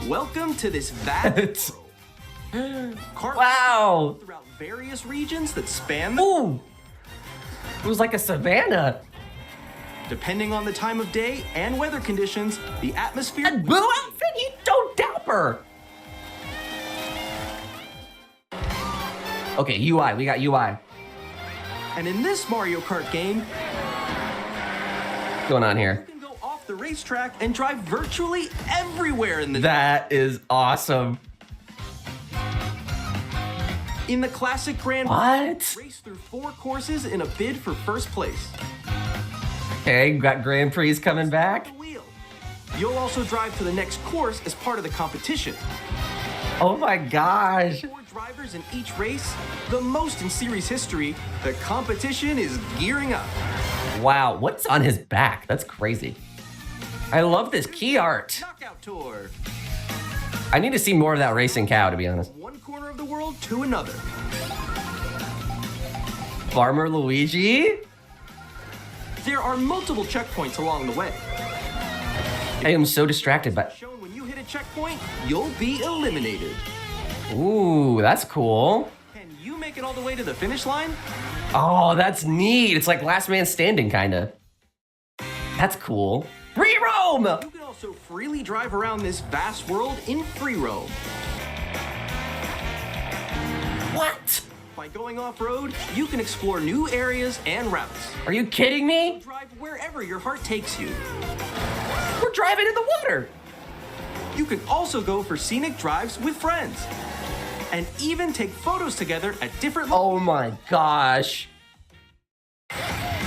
Welcome to this vast world. Kart Wow! throughout various regions that span the... Ooh! It was like a savannah. Depending on the time of day and weather conditions, the atmosphere... And blue outfit, you don't dapper! Okay, UI, we got UI. And in this Mario Kart game, What's going on here? you can go off the racetrack and drive virtually everywhere in the... That is awesome. In the classic Grand What? race through 4 courses in a bid for first place. Okay, got Grand Prix coming back. The wheel. You'll also drive to the next course as part of the competition. Oh my gosh. 4 drivers in each race, the most in series history. The competition is gearing up. Wow, what's on his back? That's crazy. I love this key art. Knockout tour. I need to see more of that racing cow, to be honest. One corner of the world to another. Farmer Luigi? There are multiple checkpoints along the way. I am so distracted by... Shown when you hit a checkpoint, you'll be eliminated. Ooh, that's cool. Can you make it all the way to the finish line? Oh, that's neat. It's like Last Man Standing, kinda. That's cool. Free roam! You can also freely drive around this vast world in free roam. What? By going off-road, you can explore new areas and routes. Are you kidding me? Drive wherever your heart takes you. We're driving in the water. You can also go for scenic drives with friends. And even take photos together at different Oh my gosh.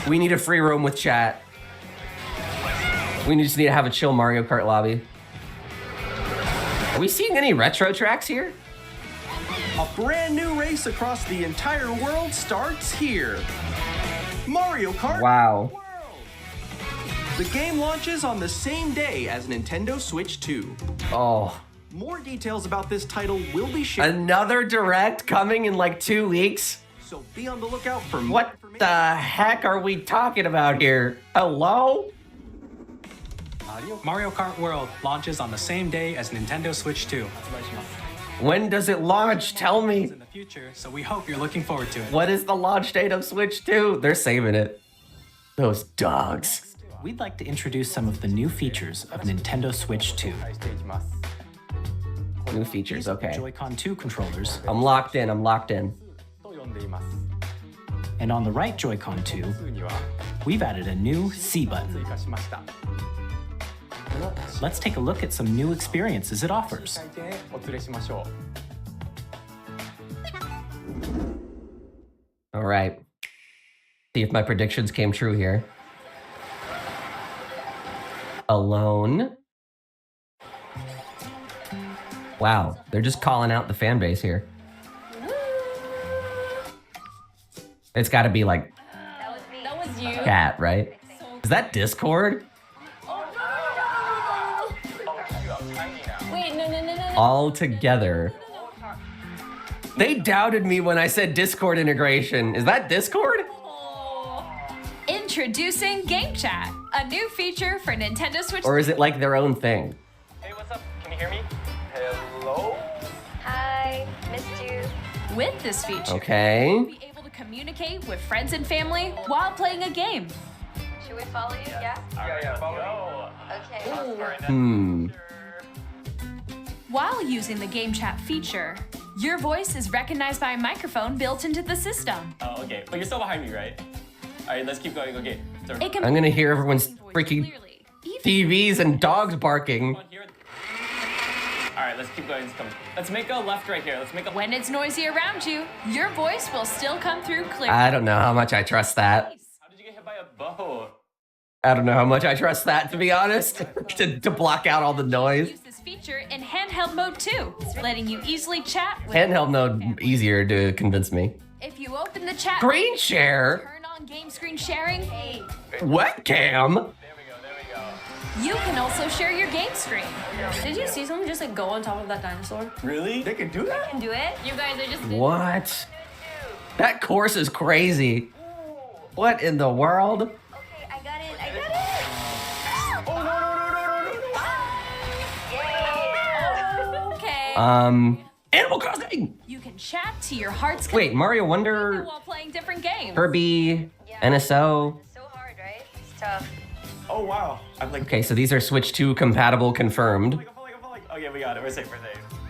We need a free roam with chat. We just need to have a chill Mario Kart lobby. Are we seeing any retro tracks here? A brand new race across the entire world starts here. Mario Kart Wow. World. The game launches on the same day as Nintendo Switch 2. Oh. More details about this title will be shared, Another direct coming in like 2 weeks? so be on the lookout for more What information. the heck are we talking about here? Hello? Mario Kart World launches on the same day as Nintendo Switch 2. When does it launch? Tell me. In the future, so we hope you're looking forward to it. What is the launch date of Switch 2? They're saving it. Those dogs. We'd like to introduce some of the new features of Nintendo Switch 2. New features, okay. Joy-Con 2 controllers, I'm locked in, I'm locked in. and on the right Joy-Con 2, we've added a new C button. Let's take a look at some new experiences it offers. All right. See if my predictions came true here. Alone. Wow, they're just calling out the fan base here. It's got to be like That was you. cat, right? Is that Discord? Wait, no. All together. They doubted me when I said Discord integration. Is that Discord? Introducing Game Chat, a new feature for Nintendo Switch. Or is it like their own thing? Hey, what's up? Can you hear me? Hello? Hi, missed you. With this feature, Okay. you'll be able to communicate with friends and family while playing a game. Should we follow you? Yeah. Yeah, follow me. Okay. Sure. While using the Game Chat feature, your voice is recognized by a microphone built into the system. Oh, okay. But you're still behind me, right? All right, let's keep going. Okay. Turn. It can I'm gonna hear everyone's freaking clearly. Even TVs and dogs barking. on here. All right, let's keep going. Let's make a left right here. Let's make a... when it's noisy around you, your voice will still come through clearly. I don't know how much I trust that. How did you get hit by a bow? I don't know how much I trust that, to be honest, to block out all the noise. Use this feature in handheld mode too, letting you easily chat with Handheld mode easier to convince me. If you open the chat, Screen share? turn on game screen sharing, Webcam? you can also share your game screen. Did you see someone just like go on top of that dinosaur? Really? They can do that? Can do it? You guys are just What? That course is crazy. What in the world? Okay, I got it. I got it. Oh, no. Okay. Animal Crossing! You can chat to your heart's Wait, Mario content Wonder, while playing different games. Kirby, NSO. So hard, right? It's tough. Oh, wow. I'm like, Okay, so these are Switch 2 compatible confirmed. okay, we got it. We're safe.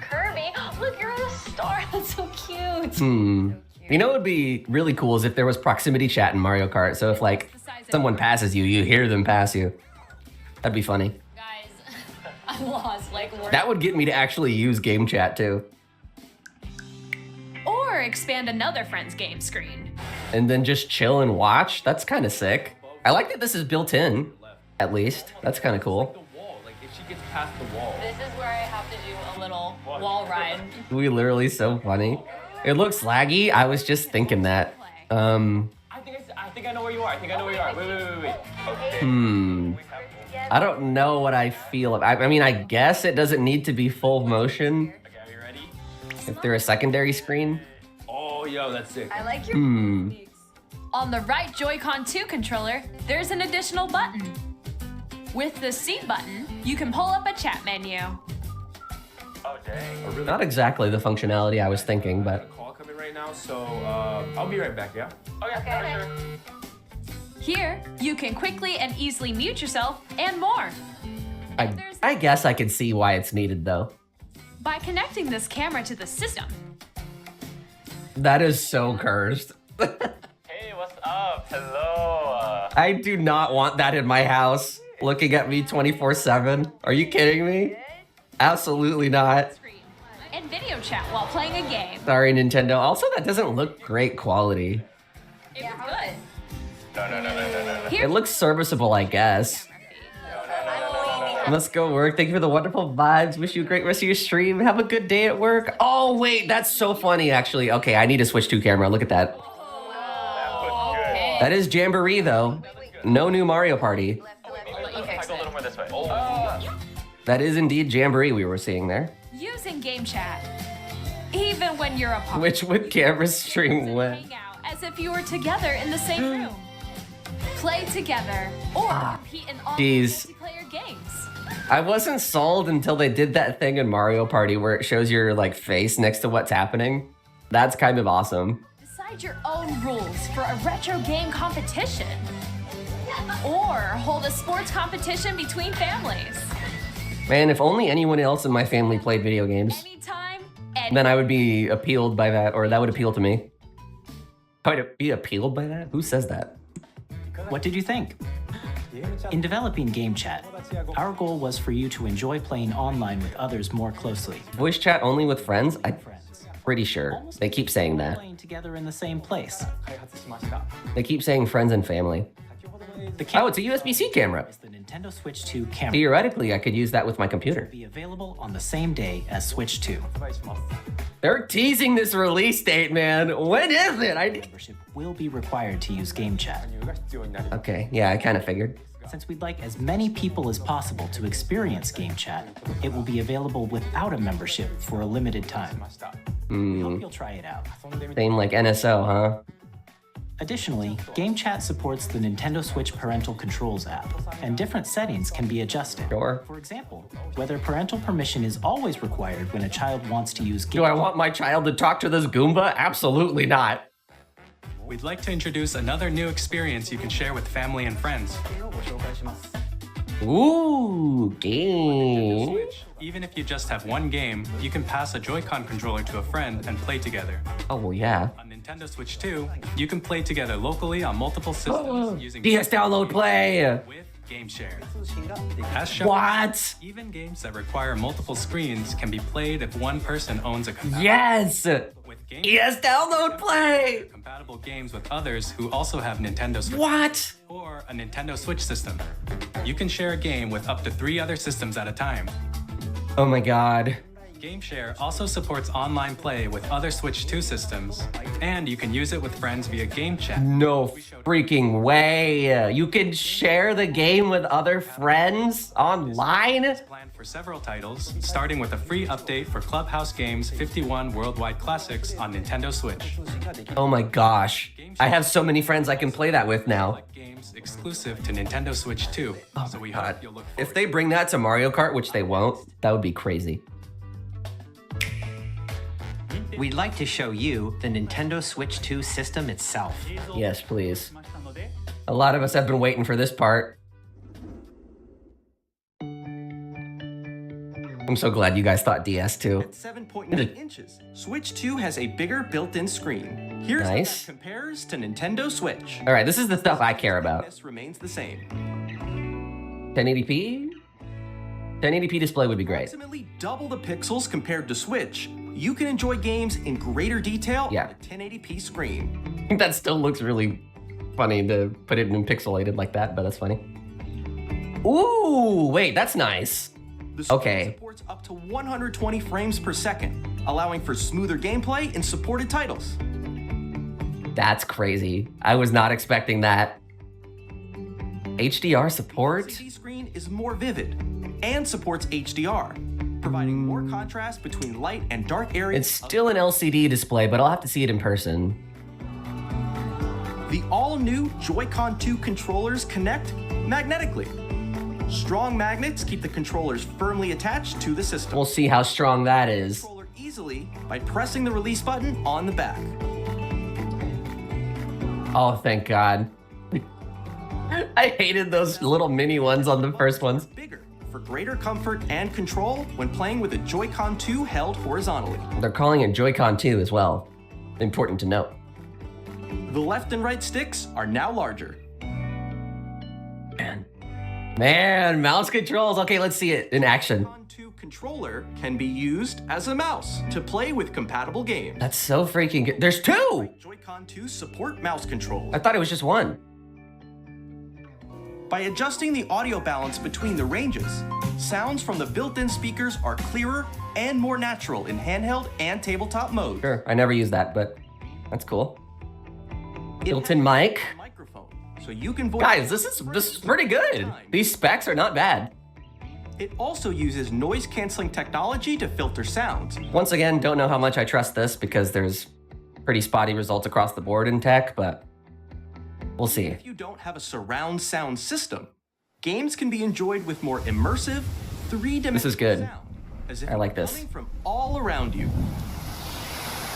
Kirby, look, you're a star. That's so cute. You know what would be really cool is if there was proximity chat in Mario Kart. So if like someone passes you, you hear them pass you. That'd be funny. Guys, I'm lost. Like, That would get me to actually use game chat too. Or expand another friend's game screen. And then just chill and watch. That's kind of sick. I like that this is built in, at least. That's kind of cool. Like if she gets past the wall. This is where I have to do a little wall ride. We literally so funny. It looks laggy. I was just thinking that. I think I know where you are. I think I know where you are. Wait. Okay. I don't know what I feel. I mean, I guess it doesn't need to be full motion. Okay, are you ready? If they're a secondary screen. Oh, yo, that's sick. I like your On the right Joy-Con 2 controller, there's an additional button. With the C button, you can pull up a chat menu. Oh, dang. Not exactly the functionality I was thinking, but Call coming right now, so I'll be right back, yeah? Okay, sure. Here, you can quickly and easily mute yourself and more. I guess I can see why it's needed though. By connecting this camera to the system, That is so cursed. Hey, what's up? Hello. I do not want that in my house, looking at me 24/7. Are you kidding me? Absolutely not. and video chat while playing a game. Sorry, Nintendo. Also, that doesn't look great quality. It was good. No. It looks serviceable, I guess. Let's go work. Thank you for the wonderful vibes. Wish you a great rest of your stream. Have a good day at work. Oh, wait, that's so funny, actually. Okay, I need to switch to camera. Look at that. That is Jamboree, though. No new Mario Party. That is indeed Jamboree we were seeing there. Using game chat, even when you're apart. Which would camera stream when? Hang out as if you were together in the same room. Play together or compete in all Jeez. multiplayer games. I wasn't sold until they did that thing in Mario Party where it shows your like face next to what's happening. That's kind of awesome. Decide your own rules for a retro game competition. Or hold a sports competition between families. Man, if only anyone else in my family played video games, Anytime, then I would be appealed by that, or that would appeal to me. I would be appealed by that? Who says that? What did you think? In developing Game Chat, our goal was for you to enjoy playing online with others more closely. Voice chat only with friends? I'm pretty sure. They keep saying that. Playing together in the same place. They keep saying friends and family. Oh, it's a USB-C camera. The Nintendo Switch 2 camera Theoretically, I could use that with my computer. be available on the same day as Switch 2. They're teasing this release date, man. When is it? Membership will be required to use Game Chat. Okay, yeah, I kind of figured. Since we'd like as many people as possible to experience Game Chat, it will be available without a membership for a limited time. We hope you'll try it out. Same like NSO, huh? Additionally, Game Chat supports the Nintendo Switch Parental Controls app, and different settings can be adjusted. Sure. For example, whether parental permission is always required when a child wants to use Game Do I want my child to talk to this Goomba? Absolutely not. We'd like to introduce another new experience you can share with family and friends. Ooh, game. Even if you just have one game, you can pass a Joy-Con controller to a friend and play together. Oh, well, yeah. On Nintendo Switch 2, you can play together locally on multiple systems using DS download play. with Game Share. As shown, What? even games that require multiple screens can be played if one person owns a compatible Yes. with Game DS download play. compatible compatible games with others who also have Nintendo Switch. What? Or a Nintendo Switch system. You can share a game with up to 3 other systems at a time. Oh my god. GameShare also supports online play with other Switch 2 systems, and you can use it with friends via game chat. No freaking way. You can share the game with other friends online? It's planned for several titles, starting with a free update for Clubhouse Games 51 Worldwide Classics on Nintendo Switch. Oh my gosh. I have so many friends I can play that with now. Games exclusive to Nintendo Switch 2. So we hope you'll look forward. If they bring that to Mario Kart, which they won't, that would be crazy. We'd like to show you the Nintendo Switch 2 system itself. Yes, please. A lot of us have been waiting for this part. I'm so glad you guys thought DS too. At 7.9 inches, Switch 2 has a bigger built-in screen. Here's how Nice. that compares to Nintendo Switch. All right, this is the stuff I care about. This remains the same. 1080p? 1080p display would be great. Approximately double the pixels compared to Switch. You can enjoy games in greater detail Yeah. on a 1080p screen. That still looks really funny to put it in pixelated like that, but that's funny. Ooh, wait, that's nice. The screen Okay. supports up to 120 frames per second, allowing for smoother gameplay in supported titles. That's crazy. I was not expecting that. HDR support? The screen is more vivid and supports HDR, providing more contrast between light and dark areas. It's still an LCD display, but I'll have to see it in person. The all-new Joy-Con 2 controllers connect magnetically. Strong magnets keep the controllers firmly attached to the system. We'll see how strong that is. Controller easily by pressing the release button on the back. Oh, thank God. I hated those little mini ones on the first ones. Bigger for greater comfort and control when playing with a Joy-Con 2 held horizontally. They're calling it Joy-Con 2 as well. Important to note. The left and right sticks are now larger. Man, mouse controls. Okay, let's see it in action. Joy-Con 2 controller can be used as a mouse to play with compatible games. That's so freaking good. There's two! Joy-Con 2 support mouse controls. I thought it was just one. By adjusting the audio balance between the ranges, sounds from the built-in speakers are clearer and more natural in handheld and tabletop modes. Sure, I never use that, but that's cool. Built-in mic. Microphone, so you can voice. Guys, this is pretty good. These specs are not bad. It also uses noise-canceling technology to filter sounds. Once again, don't know how much I trust this because there's pretty spotty results across the board in tech, but we'll see. If you don't have a surround sound system, games can be enjoyed with more immersive, three-dimensional This is good. sound, as if I like it's this. coming from all around you.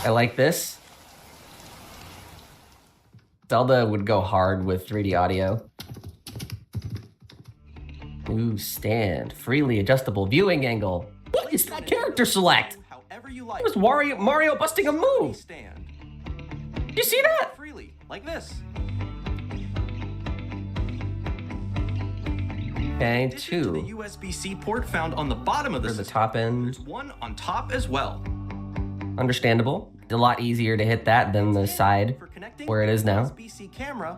I like this. Zelda would go hard with 3D audio. Ooh, stand. Freely adjustable viewing angle. What is that character select? However you like. It was Mario busting a move. Stand. Did you see that? Freely, like this. Okay, In addition to the two. USB-C port found on the bottom of the For the system, top end. there's one on top as well. Understandable. It's a lot easier to hit that than the side For connecting where it is now. USB-C camera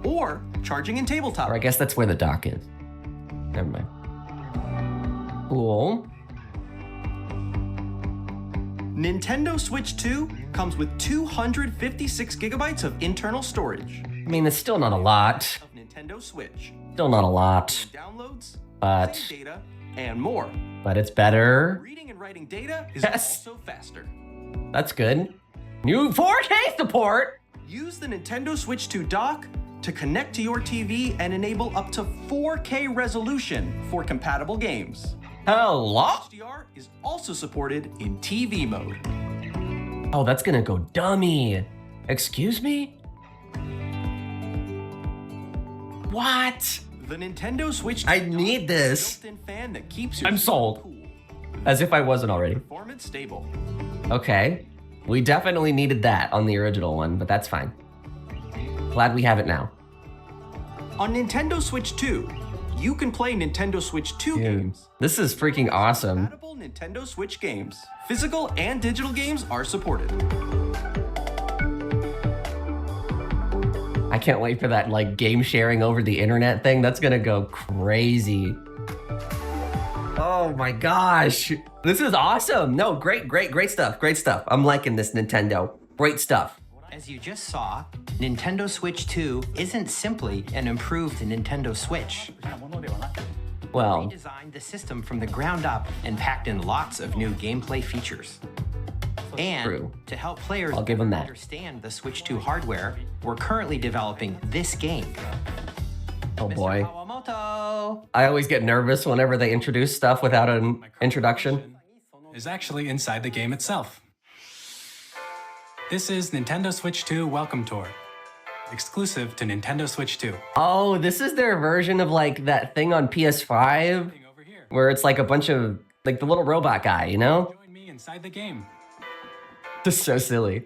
or charging in tabletop. Or I guess that's where the dock is. Never mind. Cool. Nintendo Switch 2 comes with 256 gigabytes of internal storage. I mean, it's still not a lot. Of Nintendo Switch. Still not a lot. Downloads, But save data, and more. it's better. Reading and writing data is Yes. also faster. That's good. New 4K support. Use the Nintendo Switch 2 dock to connect to your TV and enable up to 4K resolution for compatible games. Hello? HDR is also supported in TV mode. Oh, that's gonna go dummy. Excuse me? What? The Nintendo Switch 2 I need this. built-in fan that keeps your I'm sold. cool. As if I wasn't already. Performance stable. Okay. We definitely needed that on the original one, but that's fine. Glad we have it now. On Nintendo Switch 2, you can play Nintendo Switch 2 games. This is freaking awesome. Compatible Nintendo Switch games. Physical and digital games are supported. I can't wait for that like game sharing over the internet thing. That's gonna go crazy. Oh my gosh. This is awesome. No, great stuff. Great stuff. I'm liking this, Nintendo. Great stuff. As you just saw, Nintendo Switch 2 isn't simply an improved Nintendo Switch. Well, We redesigned the system from the ground up and packed in lots of new gameplay features. And True. to help players I'll give them that. understand the Switch 2 hardware, we're currently developing this game. Oh Mr. boy. Kawamoto! I always get nervous whenever they introduce stuff without an introduction. Is actually inside the game itself. This is Nintendo Switch 2 Welcome Tour, exclusive to Nintendo Switch 2. Oh, this is their version of like that thing on PS5 where it's like a bunch of like the little robot guy, you know? Join me inside the game. Just so silly.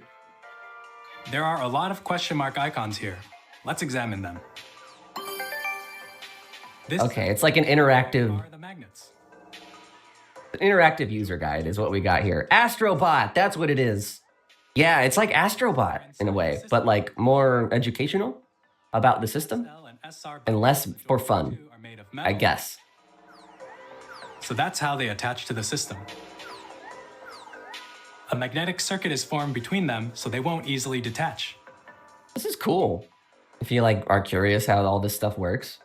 There are a lot of question mark icons here. Let's examine them. This Okay, it's like an interactive are the magnets. user guide is what we got here. Astrobot, that's what it is. Yeah, it's like Astrobot in a way, but like more educational about the system L and SR and less for fun, are made of metal. I guess. So that's how they attach to the system. A magnetic circuit is formed between them so they won't easily detach. This is cool. If you like are curious how all this stuff works,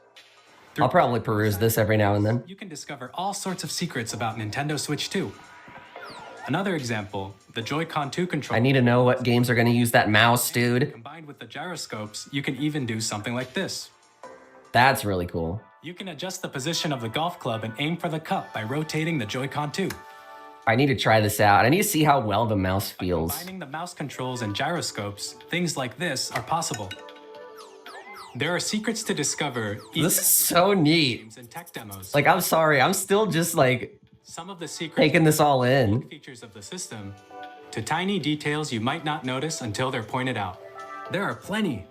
I'll probably peruse this every now and then. You can discover all sorts of secrets about Nintendo Switch 2. Another example, the Joy-Con 2 controller. I need to know what games are gonna use that mouse, dude. Combined with the gyroscopes, you can even do something like this. That's really cool. You can adjust the position of the golf club and aim for the cup by rotating the Joy-Con 2. I need to try this out. I need to see how well the mouse feels. Combining the mouse controls and gyroscopes, things like this are possible. There are secrets to discover. This is so neat. Games and tech demos. Like, I'm sorry, I'm still just like Some of the secrets taking this all in. features of the system to tiny details you might not notice until they're pointed out. There are plenty.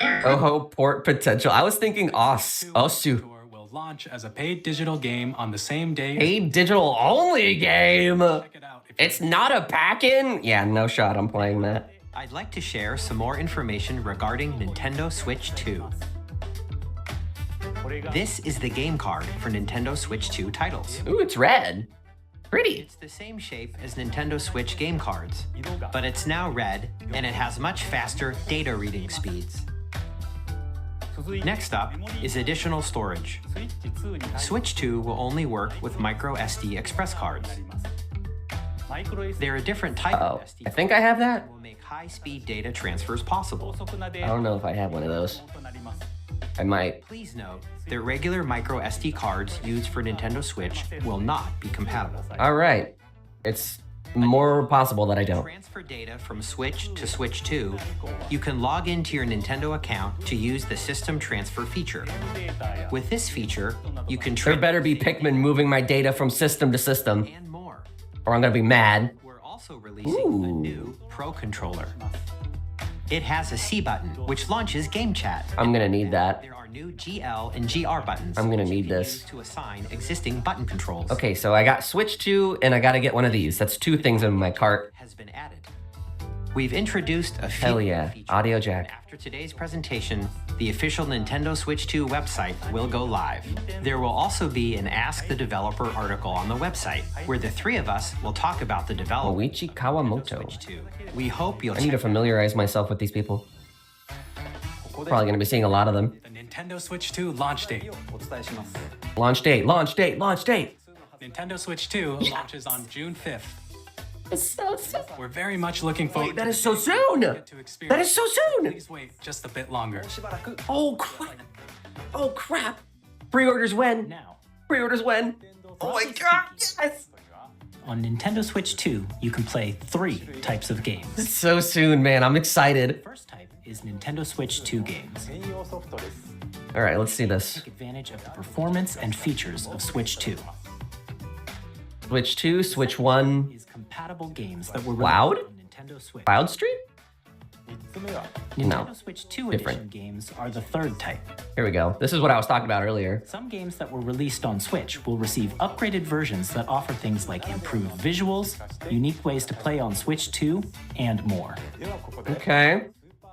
Oh, port potential. I was thinking Osu. Tour will launch as a paid digital game on the same day. Paid digital only game. Check it out if you- It's not a pack-in? Yeah, no shot I'm playing that. I'd like to share some more information regarding Nintendo Switch 2. This is the game card for Nintendo Switch 2 titles. Ooh, it's red. Pretty. It's the same shape as Nintendo Switch game cards, but it's now red and it has much faster data reading speeds. Next up is additional storage. Switch 2 will only work with micro SD express cards. They're a different type of SD I think I have that. that will make high-speed data transfers possible. I don't know if I have one of those. I might. Please note that regular micro SD cards used for Nintendo Switch will not be compatible. All right. It's more possible that I don't. Transfer data from Switch to Switch 2, you can log into your Nintendo account to use the system transfer feature. With this feature, you can There better be Pikmin moving my data from system to system, and more. or I'm gonna be mad. We're also releasing a new Pro controller. It has a C button, which launches Game Chat. I'm gonna need that. There are new GL and GR buttons. I'm gonna which you need can this. use to assign existing button controls. Okay, so I got Switch 2 and I gotta get one of these. That's two things in my cart. Has been added. We've introduced a few Hell yeah, features. audio jack. After today's presentation, the official Nintendo Switch 2 website will go live. There will also be an Ask the Developer article on the website, where the three of us will talk about the development Moichi Kawamoto. of Switch 2. We hope you'll I need to familiarize myself with these people. Probably gonna be seeing a lot of them. The Nintendo Switch 2 launch date. Launch date, launch date, launch date. Nintendo Switch 2 launches on June 5th. It's so soon. We're very much looking forward That to is so soon. to experience. That is so soon. Please wait just a bit longer. Oh crap. Oh crap. Pre-orders when? Now, Pre-orders when? Oh my god, yes. on Nintendo Switch 2, you can play 3 types of games. It's so soon, man. I'm excited. First type is Nintendo Switch 2 games. All right, let's see this. Take advantage of the performance and features of Switch 2. Switch 2, Switch 1. Is compatible games that were Cloud? released on Nintendo Switch. Cloud Stream? Nintendo No. Switch 2 Different. edition games are the third type. Here we go. This is what I was talking about earlier. Some games that were released on Switch will receive upgraded versions that offer things like improved visuals, unique ways to play on Switch 2, and more. Okay.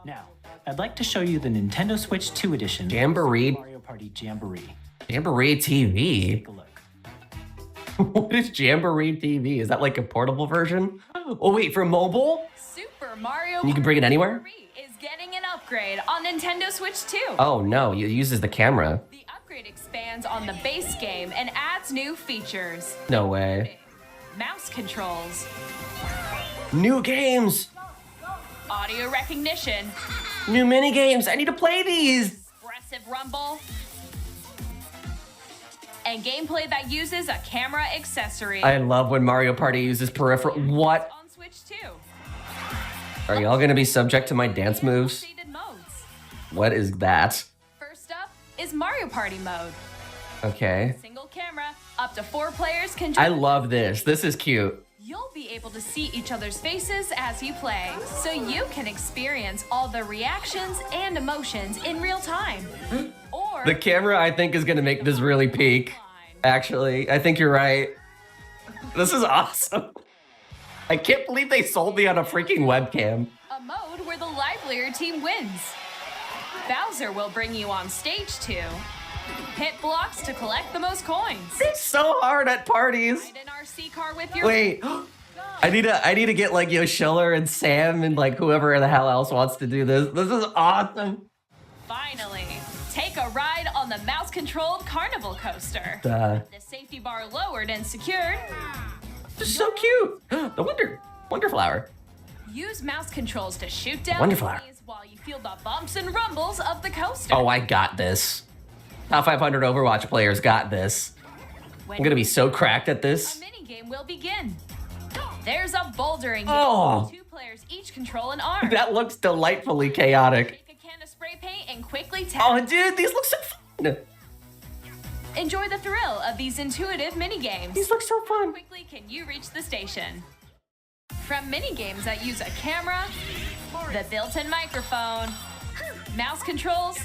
Now, I'd like to show you the Nintendo Switch 2 edition Jamboree? of Mario Party Jamboree. Jamboree TV? Take a look. What is Jamboree TV? Is that like a portable version? Oh wait, for mobile? Super Mario You can bring it anywhere? Jamboree is getting an upgrade on Nintendo Switch 2. Oh no, it uses the camera. The upgrade expands on the base game and adds new features. No way. Mouse controls, New games! audio recognition, New mini games! I need to play these! expressive rumble, and gameplay that uses a camera accessory. I love when Mario Party uses peripheral. What? On Switch 2. Are y'all gonna be subject to my dance moves? Updated modes. What is that? First up is Mario Party mode. Okay. Single camera, up to 4 players can I join. love this. This is cute. You'll be able to see each other's faces as you play, so you can experience all the reactions and emotions in real time. Or The camera, I think, is gonna make this really peak. Actually, I think you're right. This is awesome. I can't believe they sold me on a freaking webcam. a mode where the livelier team wins. Bowser will bring you on stage 2. Hit blocks to collect the most coins. It's so hard at parties. Ride an RC car with your Wait, I need to get like Yoshiller and Sam and like whoever the hell else wants to do this. This is awesome. Finally, take a ride on the mouse-controlled carnival coaster. Duh. The safety bar lowered and secured. This is so cute. The Wonder Flower. Use mouse controls to shoot down Wonderful. enemies while you feel the bumps and rumbles of the coaster. Oh, I got this. Top 500 Overwatch players got this. I'm gonna be so cracked at A this. minigame will begin. There's a bouldering game. Oh. 2 players each control an arm. That looks delightfully chaotic. Take a can of spray paint and quickly tap. Oh, dude, these look so fun. Enjoy the thrill of these intuitive minigames. These look so How fun. quickly can you reach the station? From minigames that use a camera, the built-in microphone, mouse controls,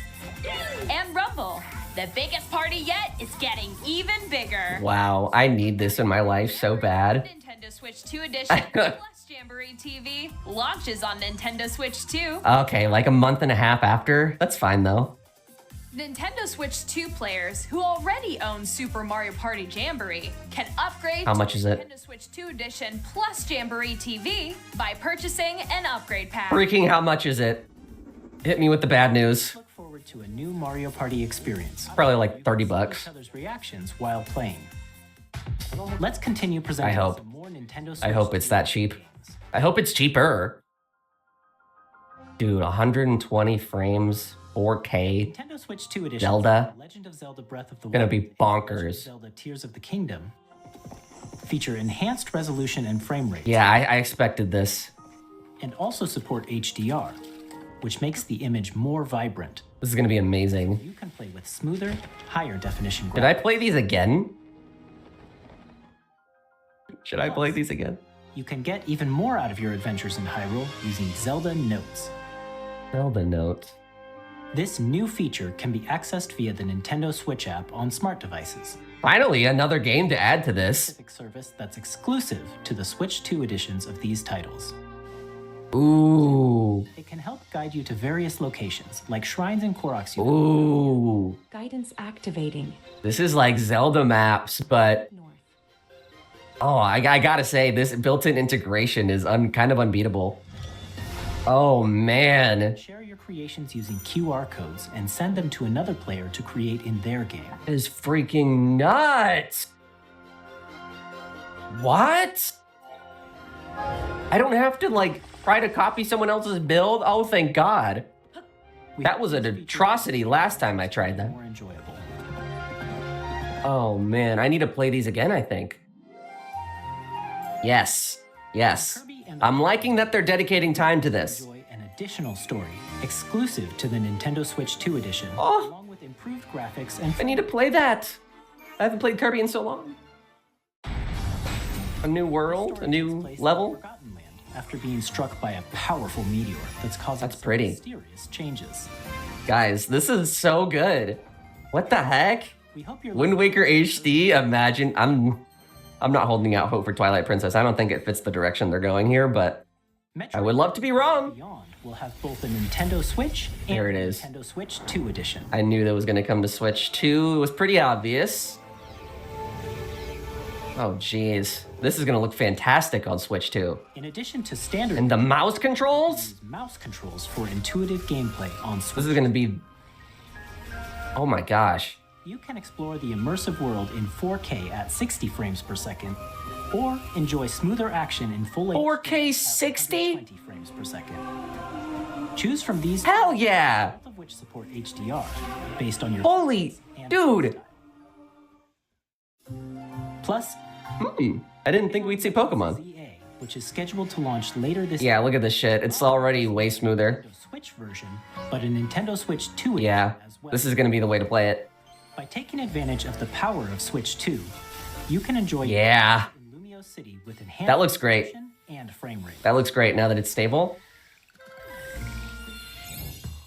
and rumble, the biggest party yet is getting even bigger. Wow, I need this in my life so bad. Nintendo Switch 2 Edition plus Jamboree TV launches on Nintendo Switch 2. Okay, like a month and a half after. That's fine though. Nintendo Switch 2 players who already own Super Mario Party Jamboree can upgrade How much to is it? Nintendo Switch 2 Edition plus Jamboree TV by purchasing an upgrade pack. Freaking how much is it? Hit me with the bad news. Look forward to a new Mario Party experience. Probably like 30 See bucks. each other's reactions while playing. Let's continue presenting I hope. some more Nintendo Switch I hope it's that cheap. games. I hope it's cheaper. Dude, 120 frames, 4K. Nintendo Switch 2 Edition Zelda. Legend of Zelda Breath of the Gonna Wild be and Legend of bonkers. Zelda Tears of the Kingdom feature enhanced resolution and frame rate. Yeah, I expected this. And also support HDR, which makes the image more vibrant. This is gonna be amazing. You can play with smoother, higher definition graphics. Did I play these again? Should I play these again? You can get even more out of your adventures in Hyrule using Zelda Notes. Zelda Notes. This new feature can be accessed via the Nintendo Switch app on smart devices. Finally, another game to add to this. Specific service that's exclusive to the Switch 2 editions of these titles. Ooh. It can help guide you to various locations, like shrines and Koroks. Ooh. Guidance activating. This is like Zelda maps, but North. oh, I gotta say, this built-in integration is kind of unbeatable. Oh man, Share your creations using QR codes and send them to another player to create in their game. that is freaking nuts. What? I don't have to like try to copy someone else's build? Oh, thank God. We That hope was an this feature atrocity last time I tried that. more enjoyable. Oh man, I need to play these again, I think. Yes, yes. Kirby and I'm liking that they're dedicating time to this. enjoy an additional story exclusive to the Nintendo Switch 2 edition, Oh. along with improved graphics and I need to play that. I haven't played Kirby in so long. A new world, a story new takes place in level. Forgotten Land after being struck by a powerful meteor that's causing That's some pretty. mysterious changes. Guys, this is so good. What the heck? We hope you're Wind Waker HD, imagine. I'm not holding out hope for Twilight Princess. I don't think it fits the direction they're going here, but I would love to be wrong. Beyond will have both a Nintendo Switch and There it a is. Nintendo Switch 2 edition. I knew that was going to come to Switch 2. It was pretty obvious. Oh, jeez. This is going to look fantastic on Switch 2. In addition to standard And the mouse controls? mouse controls for intuitive gameplay on Switch. This is going to be... Oh my gosh. You can explore the immersive world in 4K at 60 frames per second, or enjoy smoother action in full 4K 60? 20 frames per second. Choose from these, Hell yeah! both of which support HDR, based on your Holy... Dude! Plus, I didn't think we'd see Pokemon. ZA, which is scheduled to launch later this Yeah, look at this shit. It's already way smoother. Switch version, but a Nintendo Switch 2 Yeah, edition as well. this is going to be the way to play it. By taking advantage of the power of Switch 2, you can enjoy Yeah. in Lumio City with enhanced That looks great. resolution and frame rate. That looks great now that it's stable.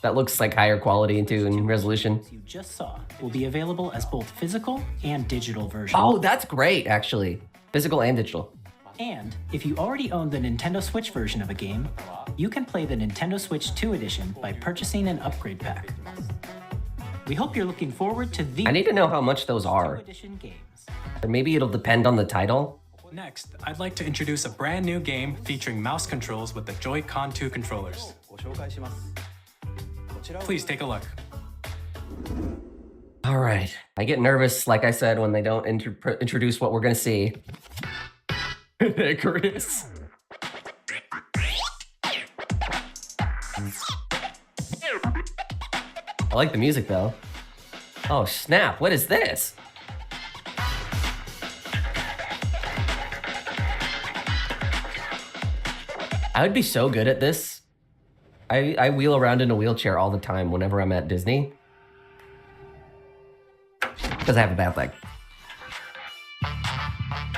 That looks like higher quality too in resolution. You just saw will be available as both physical and digital versions. Oh, that's great, actually. Physical and digital. And if you already own the Nintendo Switch version of a game, you can play the Nintendo Switch 2 edition by purchasing an upgrade pack. We hope you're looking forward to the I need to know how much those 2 are. edition games. Or maybe it'll depend on the title. Next, I'd like to introduce a brand new game featuring mouse controls with the Joy-Con 2 controllers. Please take a look. All right. I get nervous, like I said, when they don't introduce what we're going to see. Chris. I like the music, though. Oh, snap. What is this? I would be so good at this. I wheel around in a wheelchair all the time whenever I'm at Disney. Because I have a bad leg.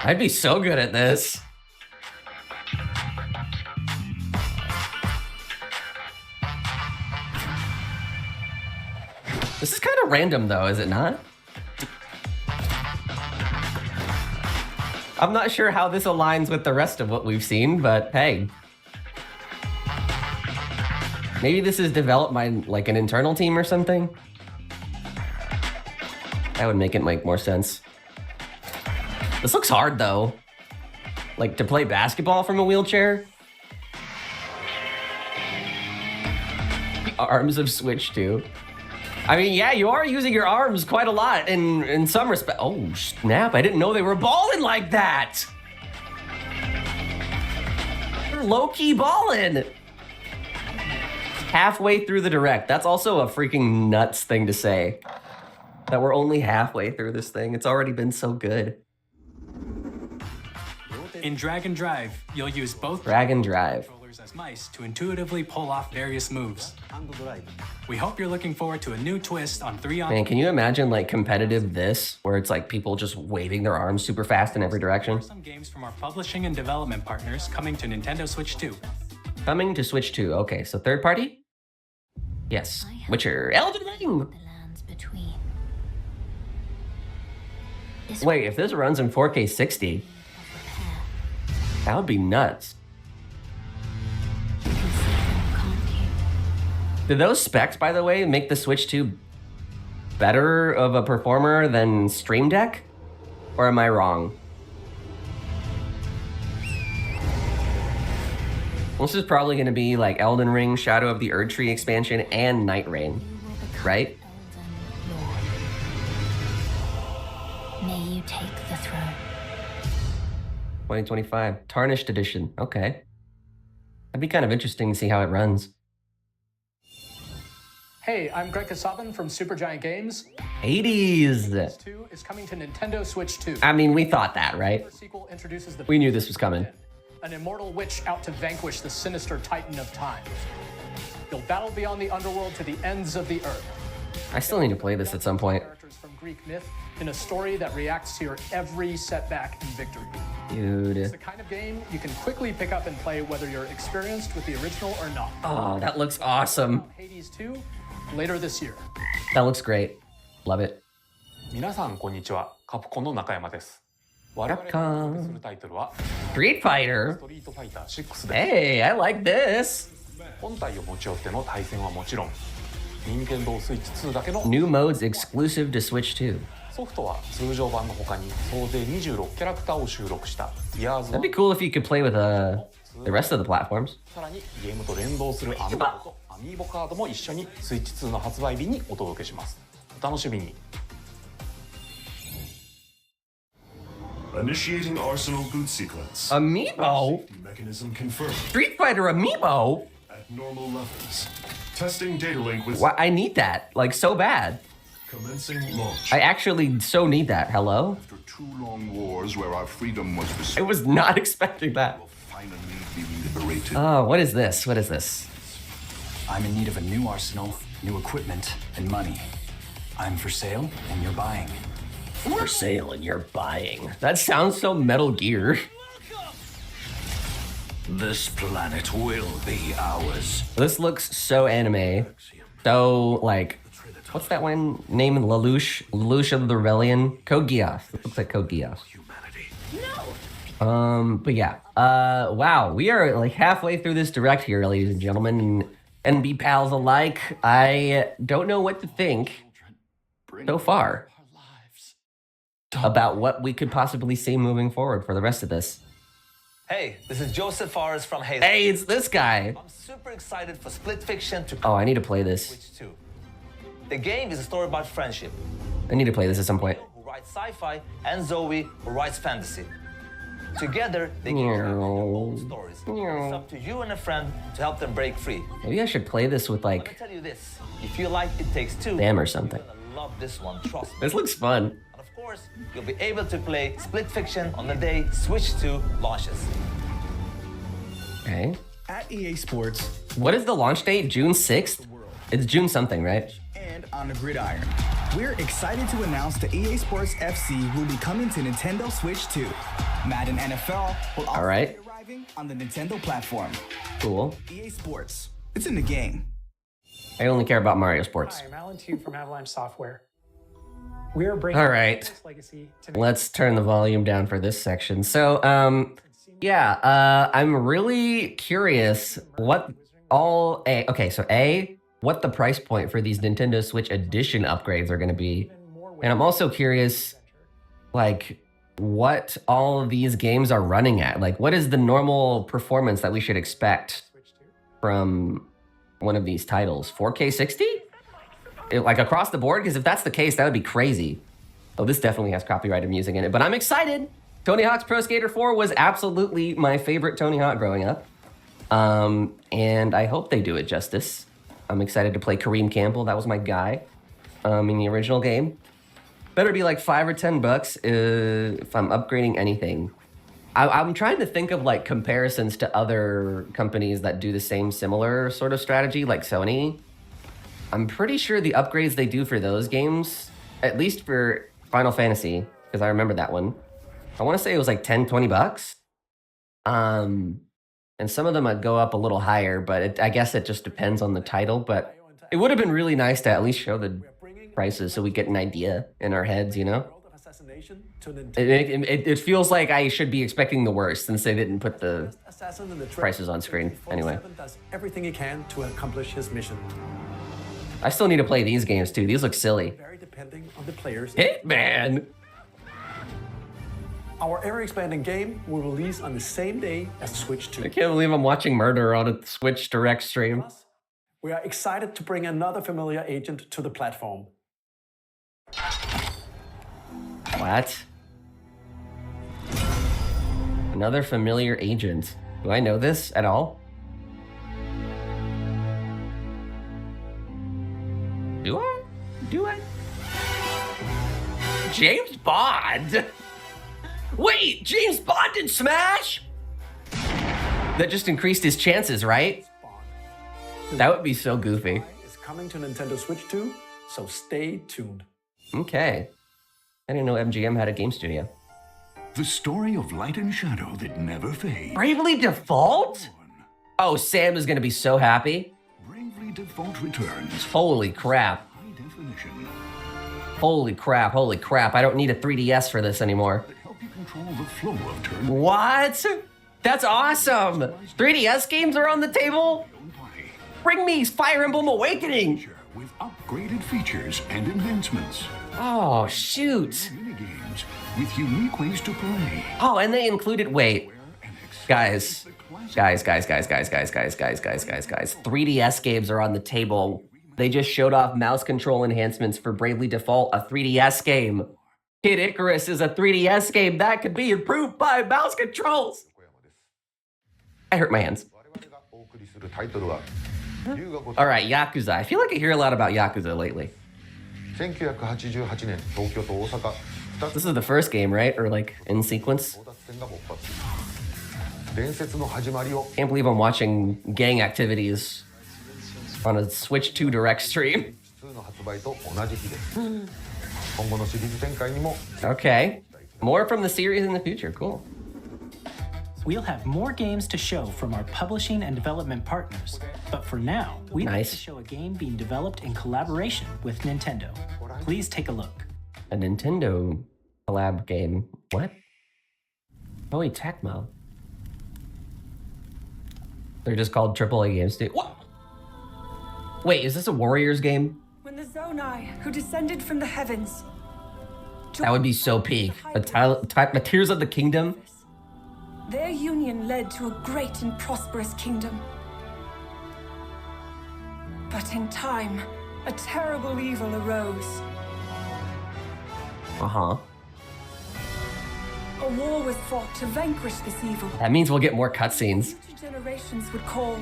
I'd be so good at this. This is kind of random though, is it not? I'm not sure how this aligns with the rest of what we've seen, but hey. Maybe this is developed by like an internal team or something? That would make it make more sense. This looks hard though. Like to play basketball from a wheelchair? The arms of Switch 2. I mean, yeah, you are using your arms quite a lot in some respect. Oh, snap. I didn't know they were balling like that. They're low-key balling. Halfway through the direct. That's also a freaking nuts thing to say. That we're only halfway through this thing. It's already been so good. In Drag and Drive, you'll use both Drag and Drive. controllers as mice to intuitively pull off various moves. We hope you're looking forward to a new twist on 3-on. Man, can you imagine like competitive this, where it's like people just waving their arms super fast in every direction? Some games from our publishing and development partners coming to Nintendo Switch 2. Coming to Switch 2. Okay, so third party? Yes. Witcher. Elden Ring! Wait, if this runs in 4K 60, that would be nuts. Did those specs, by the way, make the Switch 2 better of a performer than Stream Deck? Or am I wrong? This is probably going to be like Elden Ring, Shadow of the Erdtree expansion, and Night Rain, right? May you take the throne. 2025, Tarnished Edition. Okay. That'd be kind of interesting to see how it runs. Hey, I'm Greg Kasabin from Supergiant Games. 80s. 2 is coming to Nintendo Switch 2. I mean, we thought that, right? The sequel introduces the We knew this was coming. an immortal witch out to vanquish the sinister Titan of Time. You'll battle beyond the underworld to the ends of the earth. I still need to play this at some point. Characters from Greek myth in a story that reacts to your every setback and victory. Dude. It's the kind of game you can quickly pick up and play whether you're experienced with the original or not. Oh, that looks awesome. Hades 2 later this year. That looks great. Love it. 皆さんこんにちは。カプコンの中山です。Capcom. Street Fighter. Hey, I like this. New modes exclusive to Switch 2. ソフトは通常版の他に総勢26キャラクターを収録したイヤーズ That'd be cool if you could play with the rest of the platforms. さらにゲームと連動するアミーボとアミーボカードも一緒にスイッチ2の発売日にお届けします。お楽しみに。Initiating Arsenal boot sequence. Amiibo? Mechanism confirmed. Street Fighter Amiibo? At normal levels. Testing data link with... I need that, like, so bad. Commencing launch. I actually so need that. Hello? After 2 long wars where our freedom was restored. I was not expecting that. Will finally be liberated. Oh, what is this? What is this? I'm in need of a new arsenal, new equipment, and money. I'm for sale, and you're buying. For sale and you're buying. That sounds so Metal Gear. This planet will be ours. This looks so anime. So, like, what's that one name? Lelouch? Lelouch of the Rebellion? Code Geass. It looks like Code Geass. But yeah. Wow. We are like halfway through this direct here, ladies and gentlemen. And NB pals alike. I don't know what to think so far about what we could possibly see moving forward for the rest of this. Hey, this is Joseph Fares from Hazel. Hey, it's this guy. I'm super excited for Split Fiction to Oh, I need to play this. Switch 2. The game is a story about friendship. I need to play this at some point. Who writes sci-fi and Zoe who writes fantasy. Together, they can create their own stories. It's up to you and a friend to help them break free. Maybe I should play this with Let me like tell you this. If you like It Takes Two, them or something. you're gonna love this one, trust me. This looks fun. And of course, you'll be able to play Split Fiction on the day Switch 2 launches. Okay. At EA Sports. What is the launch date? June 6th? It's June something, right? And on the gridiron. We're excited to announce that EA Sports FC will be coming to Nintendo Switch 2. Madden NFL will also be arriving on the Nintendo platform. Cool. EA Sports. It's in the game. I only care about Mario Sports. Hi, I'm Alan Tu from Avalanche Software. We are bringing All right. this legacy to Let's turn the volume down for this section. So, yeah, I'm really curious what all what the price point for these Nintendo Switch Edition upgrades are going to be. And I'm also curious, like, what all of these games are running at. Like, what is the normal performance that we should expect from one of these titles? 4K 60? Like, across the board? Because if that's the case, that would be crazy. Oh, this definitely has copyrighted music in it, but I'm excited. Tony Hawk's Pro Skater 4 was absolutely my favorite Tony Hawk growing up. And I hope they do it justice. I'm excited to play Kareem Campbell. That was my guy in the original game. Better be like $5 or $10 if I'm upgrading anything. I'm trying to think of like comparisons to other companies that do the same similar sort of strategy, like Sony. I'm pretty sure the upgrades they do for those games, at least for Final Fantasy, because I remember that one, I want to say it was like $10, $20. And some of them would go up a little higher, but I guess it just depends on the title. But it would have been really nice to at least show the prices so we get an idea in our heads, you know? It feels like I should be expecting the worst since they didn't put the prices on screen. Anyway. Does everything he can to accomplish his mission. I still need to play these games too. These look silly. Very depending on the players. Hitman! Our ever-expanding game will release on the same day as Switch 2. I can't believe I'm watching Murder on a Switch Direct stream. We are excited to bring another familiar agent to the platform. What? Another familiar agent. Do I know this at all? Do I? Do I? James Bond? Wait, James Bond in Smash? That just increased his chances, right? That would be so goofy. It's coming to Nintendo Switch 2, so stay tuned. Okay. I didn't know MGM had a game studio. The story of light and shadow that never fade. Bravely Default? Oh, Sam is gonna be so happy. Bravely Default returns. Holy crap. High definition. Holy crap, holy crap. I don't need a 3DS for this anymore. Help you control the flow of turn. What? That's awesome! 3DS games are on the table? Bring me Fire Emblem Awakening! With upgraded features and advancements. Oh, shoot. Minigames with unique ways to play. Oh, and they included, wait. Guys. 3DS games are on the table. They just showed off mouse control enhancements for Bravely Default, a 3DS game. Kid Icarus is a 3DS game that could be improved by mouse controls. I hurt my hands. All right, Yakuza. I feel like I hear a lot about Yakuza lately. This is the first game, right? Or like in sequence? Can't believe I'm watching gang activities on a Switch 2 Direct stream. Okay. More from the series in the future. Cool. We'll have more games to show from our publishing and development partners, but for now, we'd like to show a game being developed in collaboration with Nintendo. Please take a look. A Nintendo collab game. What? Oh, wait, Tecmo. They're just called AAA games, dude. What? Wait, is this a Warriors game? When the Zonai, who descended from the heavens. That would be so peak. A Tears of the Kingdom? Their union led to a great and prosperous kingdom. But in time, a terrible evil arose. Uh-huh. A war was fought to vanquish this evil. That means we'll get more cutscenes. Future generations would call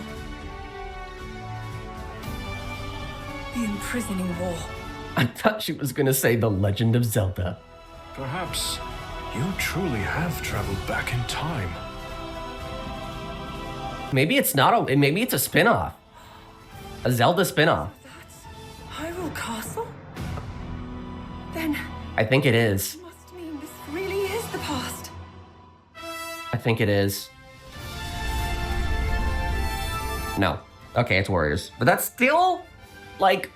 the imprisoning war. I thought she was gonna say The Legend of Zelda. Perhaps you truly have traveled back in time. Maybe it's not a. Maybe it's a spin-off. A Zelda spin-off. Hyrule Castle? Then I think it is. must mean this really is the past. I think it is. No. Okay, it's Warriors. But that's still, like,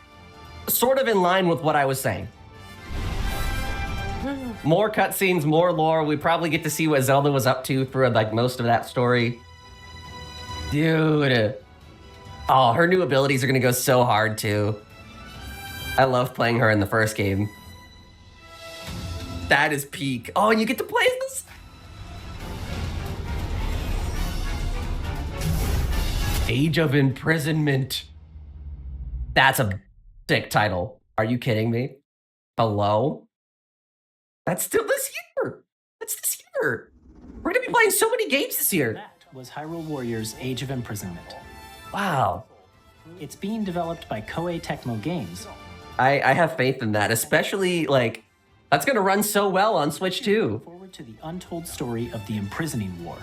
sort of in line with what I was saying. More cutscenes, more lore. We probably get to see what Zelda was up to for, like, most of that story. Dude. Oh, her new abilities are gonna go so hard, too. I love playing her in the first game. That is peak. Oh, and you get to play this. Age of Imprisonment. That's a sick title. Are you kidding me? Hello? That's still this year. That's this year. We're gonna be playing so many games this year. That was Hyrule Warriors Age of Imprisonment. Wow. It's being developed by Koei Tecmo Games. I have faith in that, especially, like, that's gonna run so well on Switch 2. Forward to the untold story of the Imprisoning War,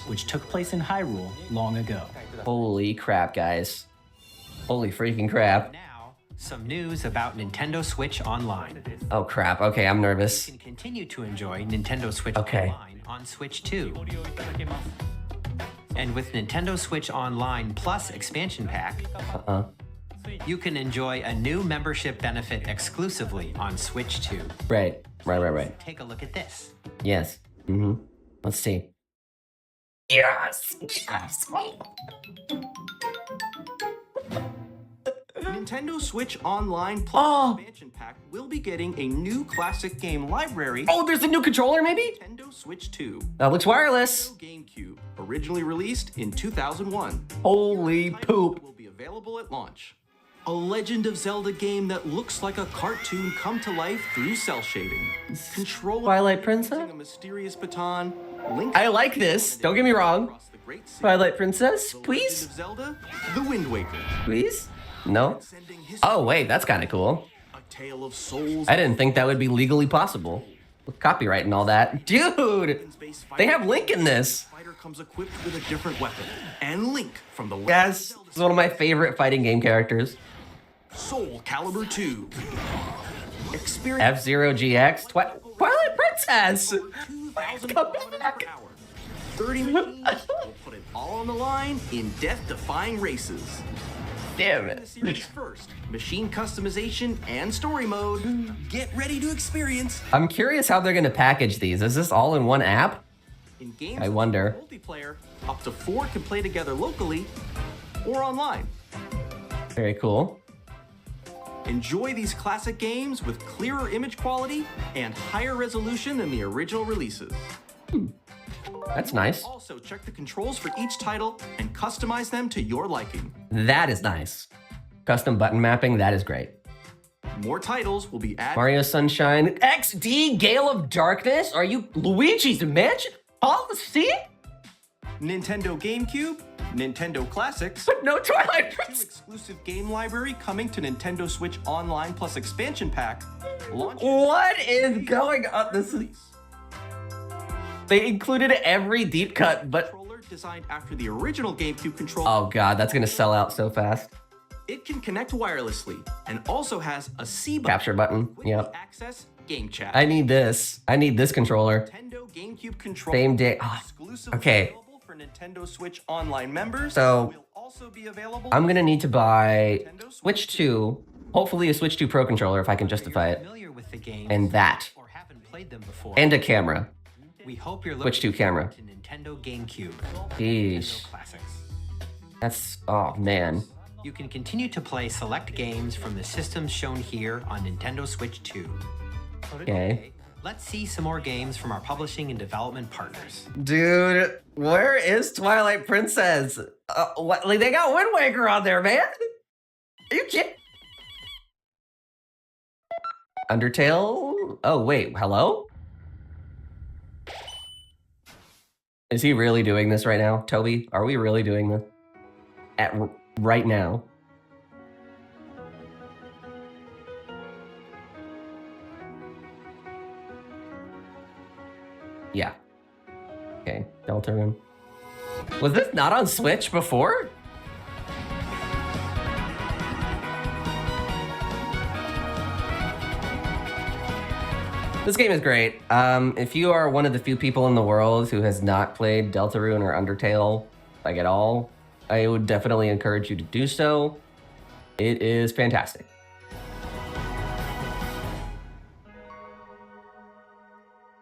which took place in Hyrule long ago. Holy crap, guys. Holy freaking crap. Now, some news about Nintendo Switch Online. Oh crap, okay, I'm nervous. You can continue to enjoy Nintendo Switch Online on Switch 2. And with Nintendo Switch Online Plus expansion pack, you can enjoy a new membership benefit exclusively on Switch 2. Right. Take a look at this. Yes. Mm-hmm. Let's see. Yes! Nintendo Switch Online Plus expansion pack will be getting a new classic game library. Oh, there's a new controller, maybe? Nintendo Switch 2. That looks wireless. GameCube, originally released in 2001. Holy poop. Will be available at launch. A Legend of Zelda game that looks like a cartoon come to life through cell shading. Control Twilight Princess? A mysterious baton. Link I like this. Don't get me wrong. Twilight Princess, please? of Zelda, The Wind Waker. Please? No? Oh, wait, that's kind of cool. A Tale of Souls. I didn't think that would be legally possible. With copyright and all that. Dude! They have Link in this. Fighter comes equipped with a different weapon. And Link from the Yes, it's one of my favorite fighting game characters. Soul Calibur 2. Experience F-Zero GX, Twilight Princess! Come back! 30 machines will put it all on the line in death-defying races. Damn In the series first, machine customization and story mode. Get ready to experience. I'm curious how they're gonna package these. Is this all in one app? In games I wonder. multiplayer, up to 4 can play together locally or online. Very cool. Enjoy these classic games with clearer image quality and higher resolution than the original releases. That's nice. Also, check the controls for each title and customize them to your liking. That is nice. Custom button mapping, that is great. More titles will be added. Mario Sunshine XD Gale of Darkness? Are you Luigi's Mansion? Policy? Nintendo GameCube, Nintendo Classics, but no Twilight Princess. Exclusive game library coming to Nintendo Switch Online Plus expansion pack. What is going on? This is. They included every deep cut, but. Controller designed after the original GameCube controller. Oh god, that's gonna sell out so fast. It can connect wirelessly and also has a C button. Capture button. Yep. Access game chat. I need this. I need this controller. Nintendo GameCube controller. Same day. Okay. For Nintendo Switch Online members. So will also be available. I'm gonna need to buy Switch 2. Hopefully a Switch 2 Pro controller if I can justify it. With the games And that. or haven't played them before. And a camera. We hope you're Switch 2 looking camera. to Nintendo GameCube. Jeez. Classics. That's, oh man. You can continue to play select games from the systems shown here on Nintendo Switch 2. Okay. Let's see some more games from our publishing and development partners. Dude, where is Twilight Princess? What? Like they got Wind Waker on there, man. Are you kidding? Undertale? Oh wait, hello? Is he really doing this right now? Toby, are we really doing this? Right now? Yeah. Okay, Deltarune. Was this not on Switch before? This game is great. If you are one of the few people in the world who has not played Deltarune or Undertale, like at all, I would definitely encourage you to do so. It is fantastic.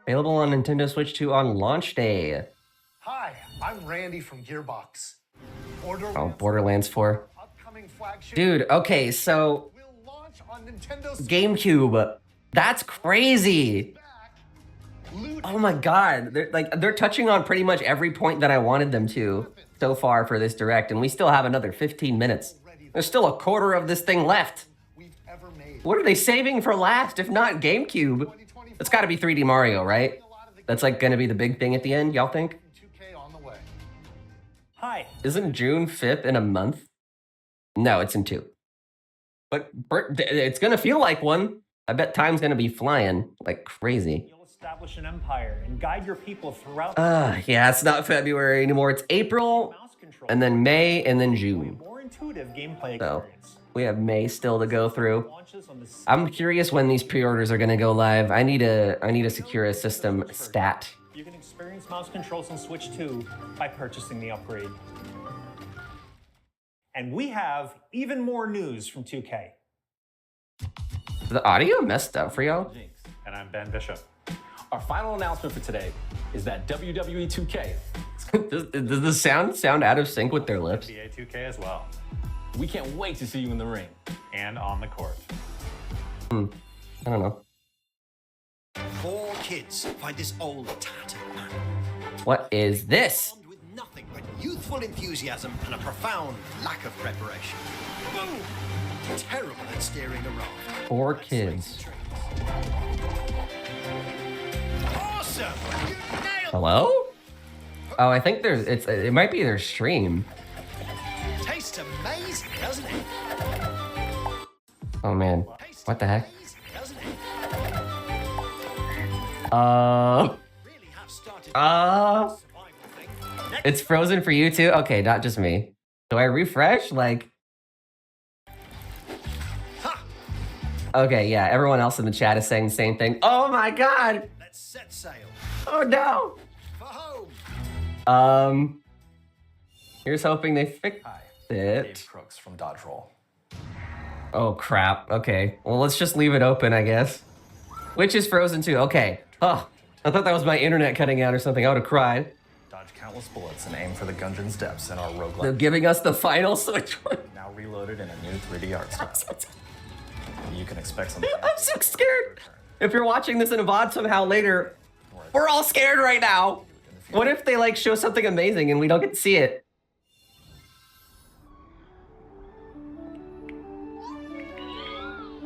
Available on Nintendo Switch 2 on launch day. Hi, I'm Randy from Gearbox. Oh, Borderlands 4. Dude, okay, so GameCube. That's crazy. Oh my god. They're touching on pretty much every point that I wanted them to so far for this direct, and we still have another 15 minutes. There's still a quarter of this thing left. What are they saving for last, if not GameCube? It's gotta be 3D Mario, right? That's like gonna be the big thing at the end, y'all think? Hi. Isn't June 5th in a month? No, it's in 2. But it's gonna feel like one. I bet time's gonna be flying like crazy. You'll establish an empire and guide your people throughout. Yeah, it's not February anymore. It's April, and then May, and then June. More intuitive gameplay So experience. we have May still to go through. I'm curious when these pre-orders are gonna go live. I need to secure a system stat. You can experience mouse controls on Switch 2 by purchasing the upgrade. And we have even more news from 2K. The audio messed up for y'all. And I'm Ben Bishop. Our final announcement for today is that WWE 2K. Does the sound out of sync with their lips? NBA 2K as well. We can't wait to see you in the ring and on the court. I don't know. 4 kids find this old tattered man. What is this? With nothing but youthful enthusiasm and a profound lack of preparation. Boom! Terrible at steering a raft. 4 kids. Awesome! You nailed Hello? Oh, I think it might be their stream. it. Tastes amazing, doesn't it? Oh man, what the heck? Doesn't it? It's frozen for you too? Okay, not just me. Do I refresh? Like, okay, yeah, everyone else in the chat is saying the same thing. Oh my god! Let's set sail. Oh no! For home. Here's hoping they fix. Hi, it. Crooks from Dodge Roll. Oh, crap. Okay. Well, let's just leave it open, I guess. Which is Frozen 2. Okay. Oh, I thought that was my internet cutting out or something. I would have cried. Dodge countless bullets and aim for the Gungeon's depths in our roguelike. They're giving us the final Switch one. Now reloaded in a new 3D art style. You can expect something. I'm so scared. If you're watching this in a VOD somehow later, we're all scared right now. What if they like show something amazing and we don't get to see it?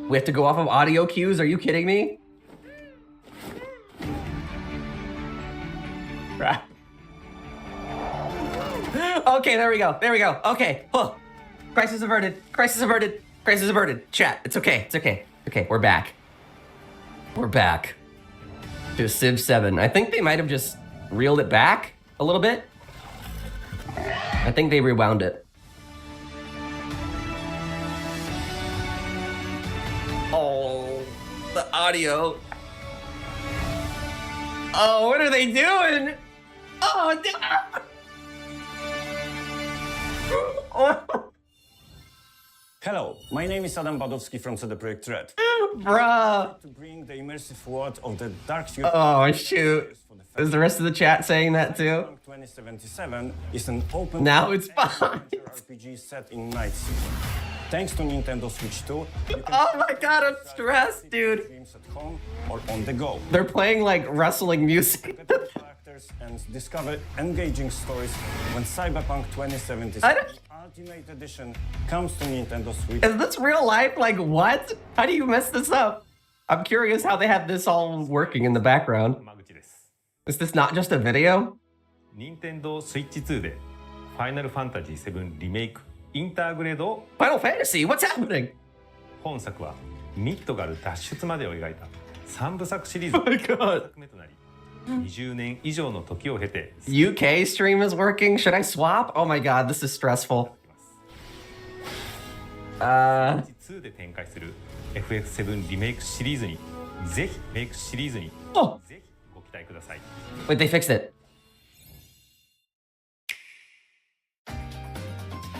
We have to go off of audio cues? Are you kidding me? Crap. Okay, there we go. There we go. Okay. Oh. Crisis averted. Crisis averted. Crisis averted. Chat. It's okay. It's okay. Okay, we're back. We're back to Civ 7. I think they might have just reeled it back a little bit. I think they rewound it. Oh, the audio. Oh, what are they doing? Oh, Hello, my name is Adam Badowski from CD Projekt Red. Bruh. To bring the immersive world of the dark future. Oh, shoot. Is the rest of the chat saying that too? 2077 is an open now it's fine. RPG set in Night City. Thanks to Nintendo Switch 2, you can oh my god, I'm stressed, dude. Games at home or on the go. They're playing like wrestling music. And discover engaging stories when Cyberpunk 2077 Ultimate Edition comes to Nintendo Switch. Is this real life? Like what? How do you mess this up? I'm curious how they have this all working in the background. Is this not just a video? Nintendo Switch 2で Final Fantasy 7 リメイクインターグレードを Final Fantasy? What's happening? 本作はミッドガル脱出までを描いた3部作シリーズの作目となり20年以上の時を経て UK stream is working? Should I swap? Oh my god, this is stressful. 2で展開する FF7 リメイクシリーズにぜひメイクシリーズにぜひご期待ください。 Wait, they fixed it.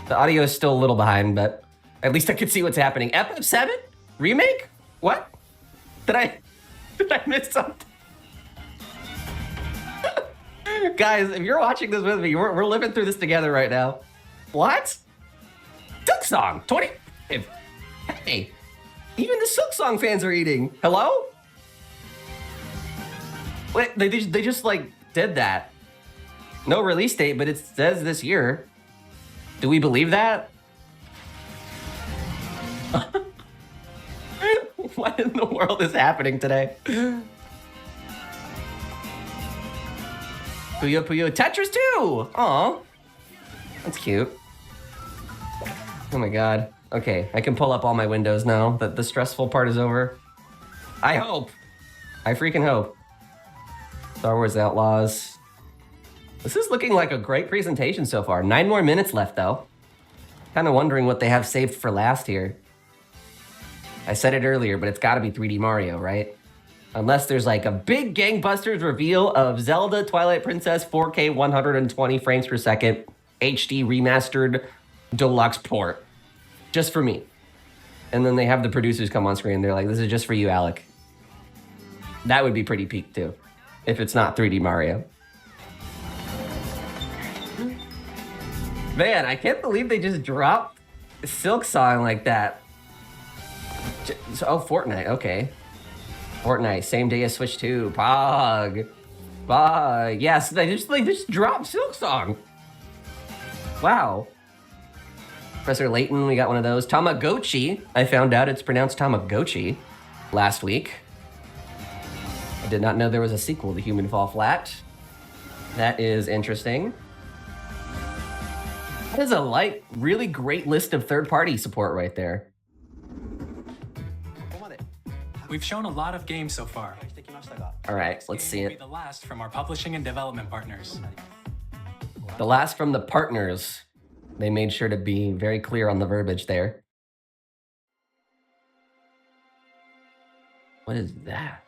The audio is still a little behind, but at least I can see what's happening. FF7 remake? What? Did I miss something? Guys, if you're watching this with me, we're living through this together right now. What? Silk Song 20. Hey, even the Silk Song fans are eating. Hello? Wait, they just like did that. No release date, but it says this year. Do we believe that? What in the world is happening today? Puyo Puyo Tetris 2! Aw. That's cute. Oh my god. Okay, I can pull up all my windows now that the stressful part is over. I hope. I freaking hope. Star Wars Outlaws. This is looking like a great presentation so far. 9 more minutes left though. Kind of wondering what they have saved for last here. I said it earlier, but it's gotta be 3D Mario, right? Unless there's like a big gangbusters reveal of Zelda Twilight Princess 4K 120 frames per second HD remastered deluxe port. Just for me. And then they have the producers come on screen. They're like, this is just for you, Alec. That would be pretty peak too, if it's not 3D Mario. Man, I can't believe they just dropped Silk Song like that. Oh, Fortnite, okay. Fortnite, same day as Switch 2, Pog. Pog, yes, they just dropped Silk Song. Wow. Professor Layton, we got one of those. Tamagotchi, I found out it's pronounced Tamagotchi last week. I did not know there was a sequel to Human Fall Flat. That is interesting. That is a really great list of third-party support right there. We've shown a lot of games so far. All right, let's see it. The last from our publishing and development partners. The last from the partners. They made sure to be very clear on the verbiage there. What is that?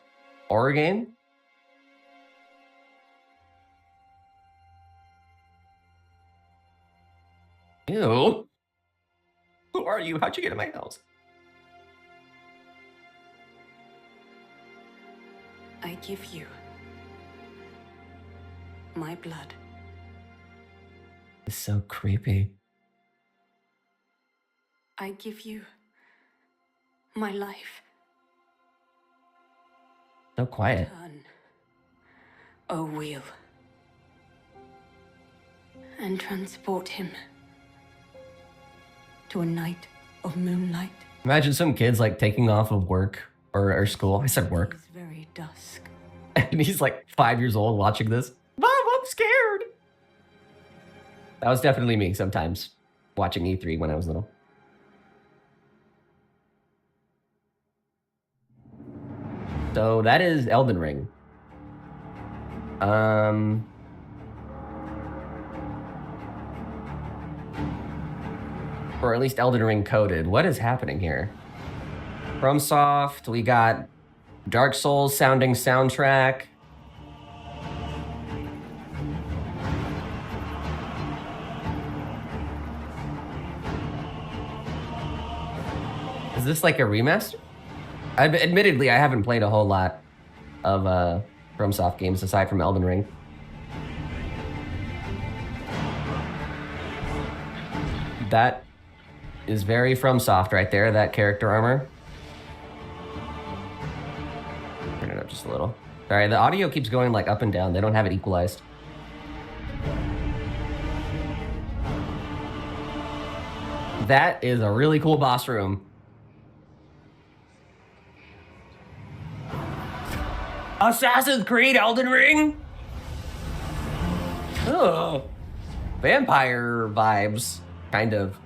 Horror game? Ew. Who are you? How'd you get in my house? I give you my blood. It's so creepy. I give you my life. So quiet. Turn a wheel and transport him to a night of moonlight. Imagine some kids like taking off of work or school. I said work. It's very dusk. And he's like 5 years old watching this. Mom, I'm scared. That was definitely me sometimes watching E3 when I was little. So that is Elden Ring. Or at least Elden Ring coded. What is happening here? FromSoft, we got Dark Souls sounding soundtrack. Is this like a remaster? Admittedly, I haven't played a whole lot of FromSoft games aside from Elden Ring. That is very FromSoft right there, that character armor. Turn it up just a little. Sorry, the audio keeps going like up and down. They don't have it equalized. That is a really cool boss room. Assassin's Creed Elden Ring? Oh, vampire vibes, kind of.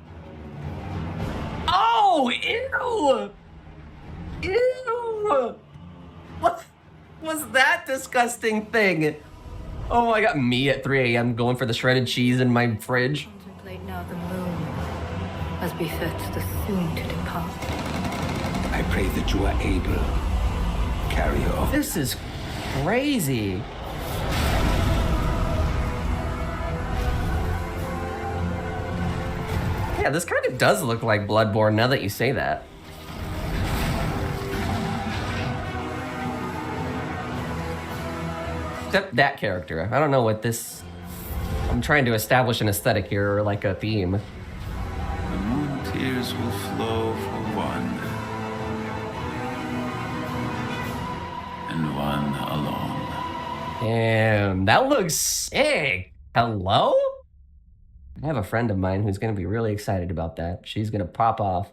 Oh, ew! Ew! What was that disgusting thing? Oh my god, me at 3 a.m. going for the shredded cheese in my fridge. Contemplate now the moon, as befits the soon to depart. I pray that you are able, carrier of... This is crazy. Yeah, this kind of does look like Bloodborne now that you say that. Except that character. I don't know what this... I'm trying to establish an aesthetic here, or like a theme. The moon tears will flow for one, and one alone. Damn, that looks sick. Hello? I have a friend of mine who's going to be really excited about that. She's going to pop off.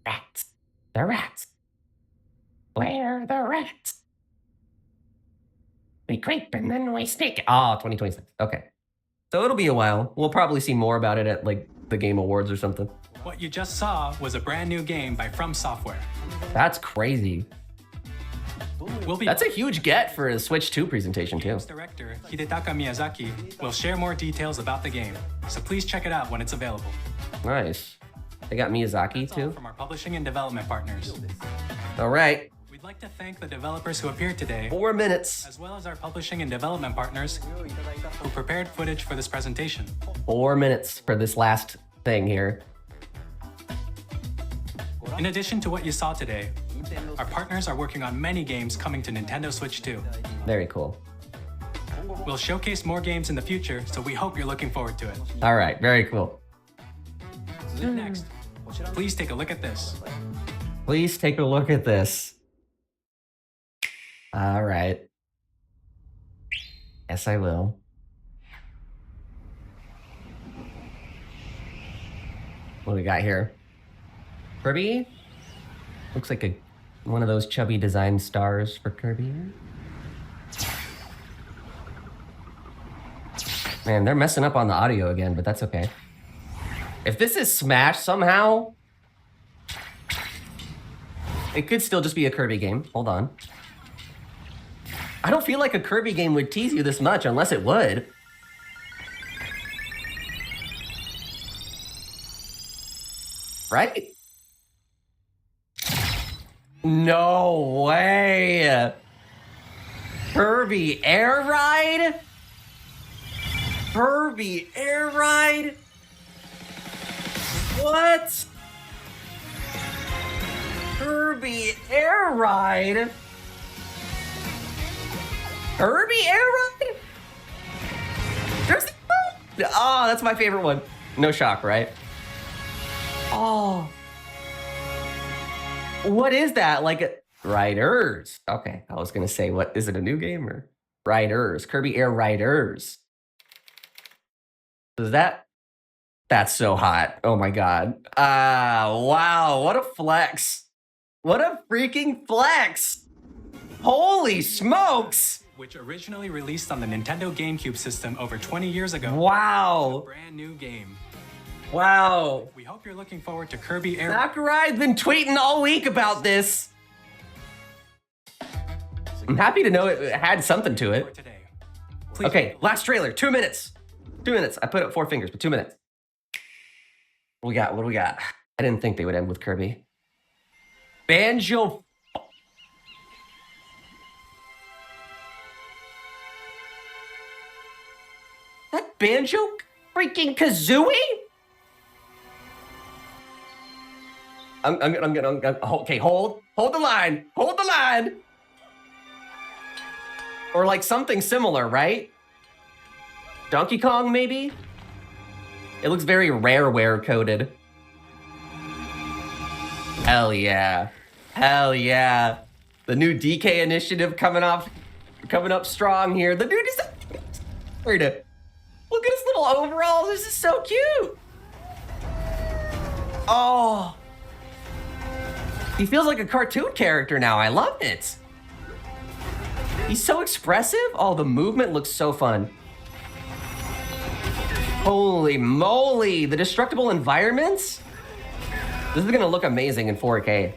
Rats. The rats. Where are the rats? We creep and then we sneak. Oh, 2026. Okay. So it'll be a while. We'll probably see more about it at like the Game Awards or something. What you just saw was a brand new game by From Software. That's crazy. That's a huge get for a Switch 2 presentation too. Director Hidetaka Miyazaki will share more details about the game, so please check it out when it's available. Nice. They got Miyazaki too? From our publishing and development partners. All right. We'd like to thank the developers who appeared today. 4 minutes. As well as our publishing and development partners who prepared footage for this presentation. 4 minutes for this last thing here. In addition to what you saw today, our partners are working on many games coming to Nintendo Switch 2. Very cool. We'll showcase more games in the future, so we hope you're looking forward to it. All right, very cool. Next, please take a look at this. Please take a look at this. All right. Yes, I will. What do we got here? Kirby? Looks like one of those chubby design stars for Kirby. Man, they're messing up on the audio again, but that's okay. If this is Smash somehow, it could still just be a Kirby game. Hold on. I don't feel like a Kirby game would tease you this much unless it would. Right? No way! Kirby Air Ride? Kirby Air Ride? What? Kirby Air Ride? Kirby Air Ride? Oh, that's my favorite one. No shock, right? Oh. What is that? Like Riders. Okay, I was gonna say, what is it, a new game or Riders? Kirby Air Riders. Is that? That's so hot. Oh my god. Wow, what a flex. What a freaking flex. Holy smokes. Which originally released on the Nintendo GameCube system over 20 years ago. Wow. A brand new game. Wow. We hope you're looking forward to Kirby Air. Sakurai's been tweeting all week about this. I'm happy to know it had something to it. Okay, last trailer, 2 minutes. 2 minutes. I put up 4 fingers, but 2 minutes. What do we got? I didn't think they would end with Kirby. Banjo. That Banjo freaking Kazooie? I'm gonna, okay, hold the line, hold the line. Or like something similar, right? Donkey Kong, maybe? It looks very Rareware coded. Hell yeah. Hell yeah. The new DK initiative coming up strong here. The dude is look at his little overalls. This is so cute. Oh. He feels like a cartoon character now. I love it. He's so expressive. Oh, the movement looks so fun. Holy moly, the destructible environments? This is gonna look amazing in 4K.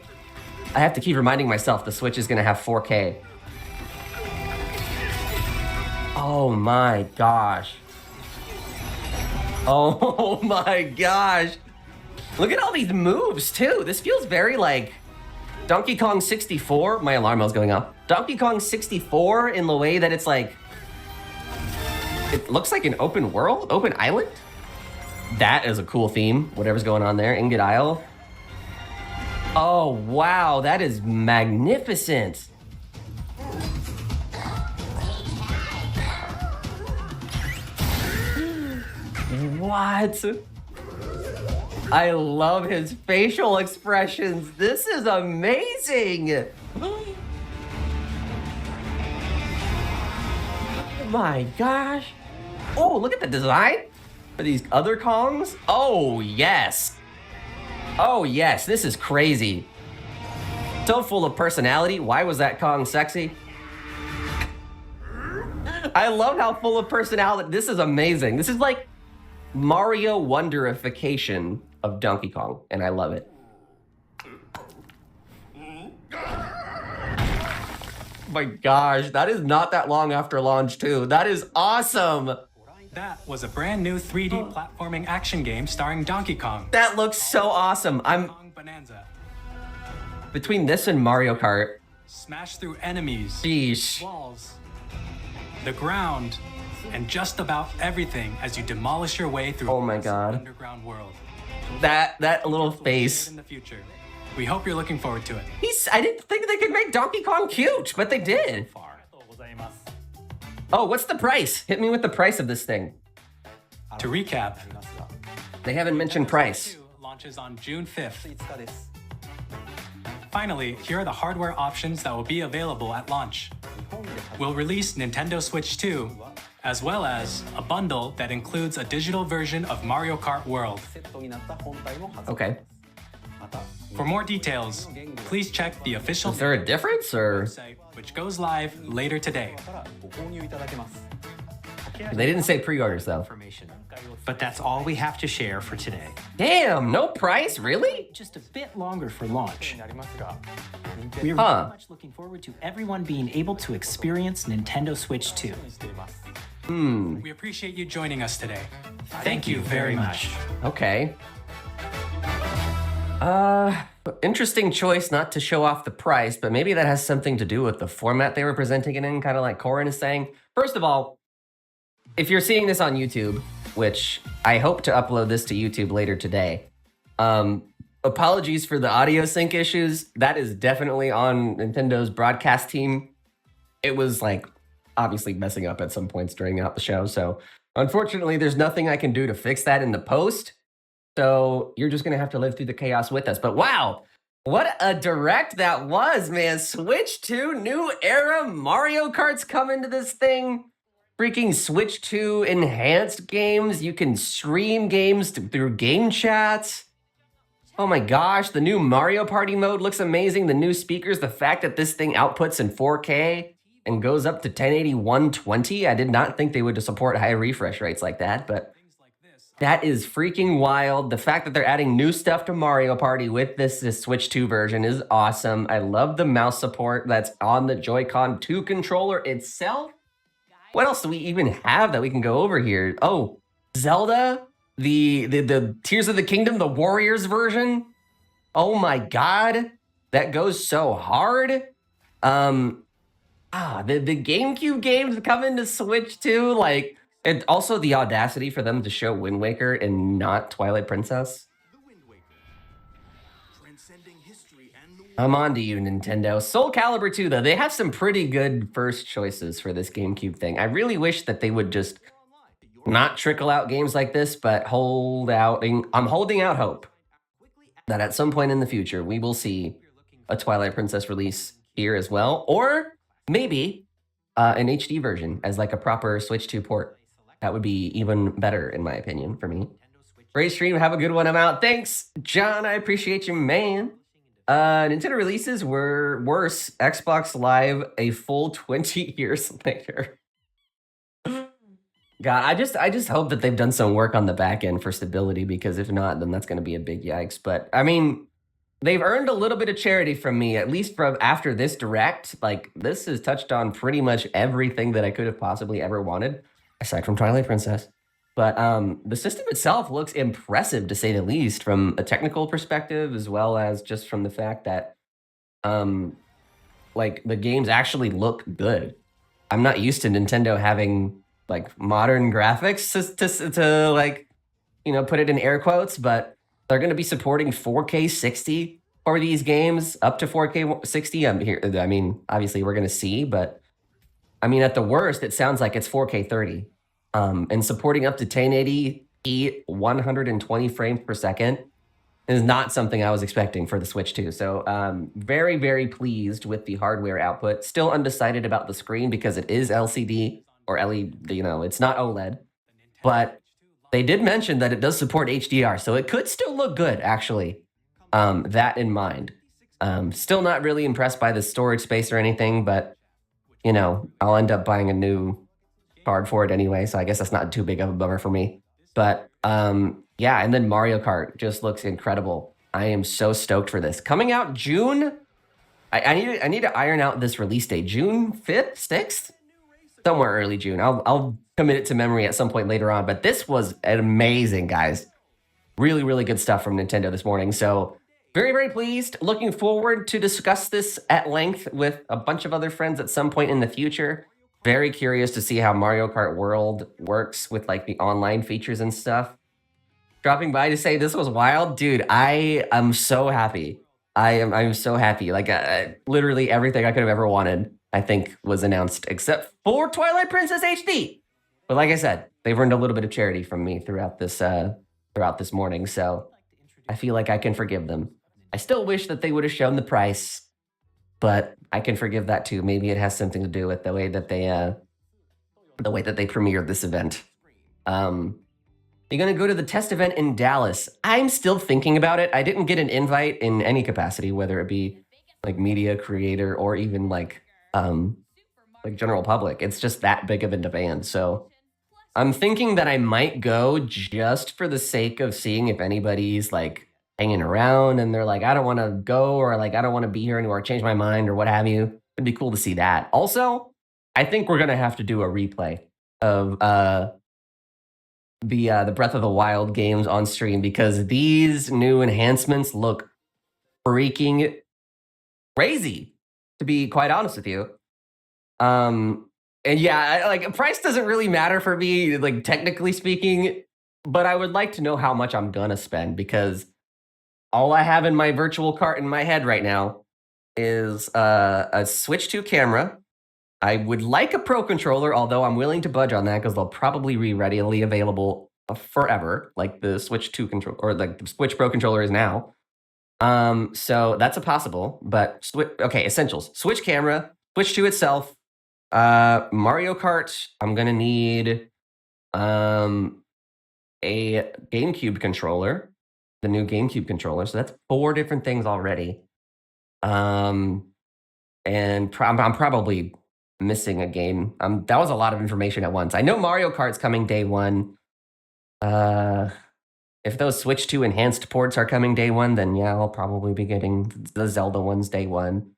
I have to keep reminding myself the Switch is gonna have 4K. Oh my gosh. Oh my gosh. Look at all these moves too. This feels very like Donkey Kong 64. My alarm bell's going off. Donkey Kong 64 in the way that it's like, it looks like an open world, open island. That is a cool theme, whatever's going on there. Ingot Isle. Oh, wow, that is magnificent. What? I love his facial expressions. This is amazing. Oh my gosh. Oh, look at the design for these other Kongs. Oh, yes. Oh, yes, this is crazy. So full of personality. Why was that Kong sexy? I love how full of personality. This is amazing. This is like Mario Wonderification of Donkey Kong, and I love it. My gosh, that is not that long after launch too. That is awesome. That was a brand new 3D platforming action game starring Donkey Kong. That looks so awesome. I'm Bonanza. Between this and Mario Kart. Smash through enemies, Sheesh. walls, the ground, and just about everything as you demolish your way through oh my god underground world. That little face. In the future. We hope you're looking forward to it. I didn't think they could make Donkey Kong cute, but they did. Oh, what's the price? Hit me with the price of this thing. To recap, they haven't mentioned price. Launches on June 5th. Finally, here are the hardware options that will be available at launch. We'll release Nintendo Switch 2, as well as a bundle that includes a digital version of Mario Kart World. Okay. For more details, please check the official Is there a difference or website, which goes live later today. They didn't say pre-orders though. But that's all we have to share for today. Damn, no price, really? Just a bit longer for launch. We're very much looking forward to everyone being able to experience Nintendo Switch 2. We appreciate you joining us today. Thank you very much. Okay. Interesting choice not to show off the price, but maybe that has something to do with the format they were presenting it in, kind of like Corin is saying. First of all, if you're seeing this on YouTube, which I hope to upload this to YouTube later today, apologies for the audio sync issues. That is definitely on Nintendo's broadcast team. It was like obviously messing up at some points during the show. So unfortunately, there's nothing I can do to fix that in the post. So you're just going to have to live through the chaos with us. But wow, what a direct that was, man. Switch 2, new era Mario Kart's coming to this thing. Freaking Switch 2 enhanced games. You can stream games through game chats. Oh my gosh, the new Mario Party mode looks amazing. The new speakers, the fact that this thing outputs in 4K and goes up to 1080 120. I did not think they would support high refresh rates like that, but that is freaking wild. The fact that they're adding new stuff to Mario Party with this Switch 2 version is awesome. I love the mouse support that's on the Joy-Con 2 controller itself. What else do we even have that we can go over here? Oh, Zelda, the Tears of the Kingdom, the Warriors version. Oh my God, that goes so hard. The GameCube games coming to Switch 2, like, and also the audacity for them to show Wind Waker and not Twilight Princess. I'm on to you, Nintendo. Soul Calibur 2, though, they have some pretty good first choices for this GameCube thing. I really wish that they would just not trickle out games like this, but I'm holding out hope that at some point in the future, we will see a Twilight Princess release here as well, or maybe an HD version as like a proper Switch 2 port. That would be even better, in my opinion, for me. Great stream, have a good one. I'm out. Thanks, John. I appreciate you, man. Nintendo releases were worse. Xbox Live a full 20 years later. God, I just hope that they've done some work on the back end for stability, because if not, then that's going to be a big yikes. But I mean, they've earned a little bit of charity from me, at least from after this direct. Like, this has touched on pretty much everything that I could have possibly ever wanted, aside from Twilight Princess. But the system itself looks impressive, to say the least, from a technical perspective, as well as just from the fact that like the games actually look good. I'm not used to Nintendo having like modern graphics to like, you know, put it in air quotes, but they're going to be supporting 4K 60 for these games, up to 4K 60. I mean, obviously we're going to see, but I mean, at the worst, it sounds like it's 4K 30. And supporting up to 1080p 120 frames per second is not something I was expecting for the Switch 2. So very, very pleased with the hardware output. Still undecided about the screen because it is LCD or LED, you know, it's not OLED. But they did mention that it does support HDR, so it could still look good, actually. That in mind. Still not really impressed by the storage space or anything, but, you know, I'll end up buying a new card for it anyway, so I guess that's not too big of a bummer for me. But yeah, and then Mario Kart just looks incredible. I am so stoked for this. Coming out June, I need to iron out this release date. June 5th, 6th? Somewhere early June. I'll commit it to memory at some point later on, but this was amazing, guys. Really, really good stuff from Nintendo this morning. So very, very pleased. Looking forward to discuss this at length with a bunch of other friends at some point in the future. Very curious to see how Mario Kart World works with like the online features and stuff. Dropping by to say this was wild. Dude, I am so happy. I'm so happy. Like literally everything I could have ever wanted, I think, was announced except for Twilight Princess HD. But like I said, they've earned a little bit of charity from me throughout this morning, so I feel like I can forgive them. I still wish that they would have shown the price, but I can forgive that too. Maybe it has something to do with the way that they premiered this event. You're gonna go to the test event in Dallas. I'm still thinking about it. I didn't get an invite in any capacity, whether it be like media creator or even like general public. It's just that big of a demand. So I'm thinking that I might go just for the sake of seeing if anybody's like hanging around and they're like, I don't want to go, or like, I don't want to be here anymore, change my mind or what have you. It'd be cool to see that. Also, I think we're going to have to do a replay of the Breath of the Wild games on stream, because these new enhancements look freaking crazy, to be quite honest with you. And yeah, like price doesn't really matter for me, like technically speaking, but I would like to know how much I'm gonna spend because all I have in my virtual cart in my head right now is a Switch 2 camera. I would like a Pro controller, although I'm willing to budge on that because they'll probably be readily available forever, like the Switch 2 controller or like the Switch Pro controller is now. So that's a possible, but okay, essentials. Switch camera, Switch 2 itself, Mario Kart, I'm gonna need a GameCube controller, the new GameCube controller. So that's 4 different things already. And I'm probably missing a game. That was a lot of information at once. I know Mario Kart's coming day one. If those Switch 2 enhanced ports are coming day one, then yeah, I'll probably be getting the Zelda ones day one.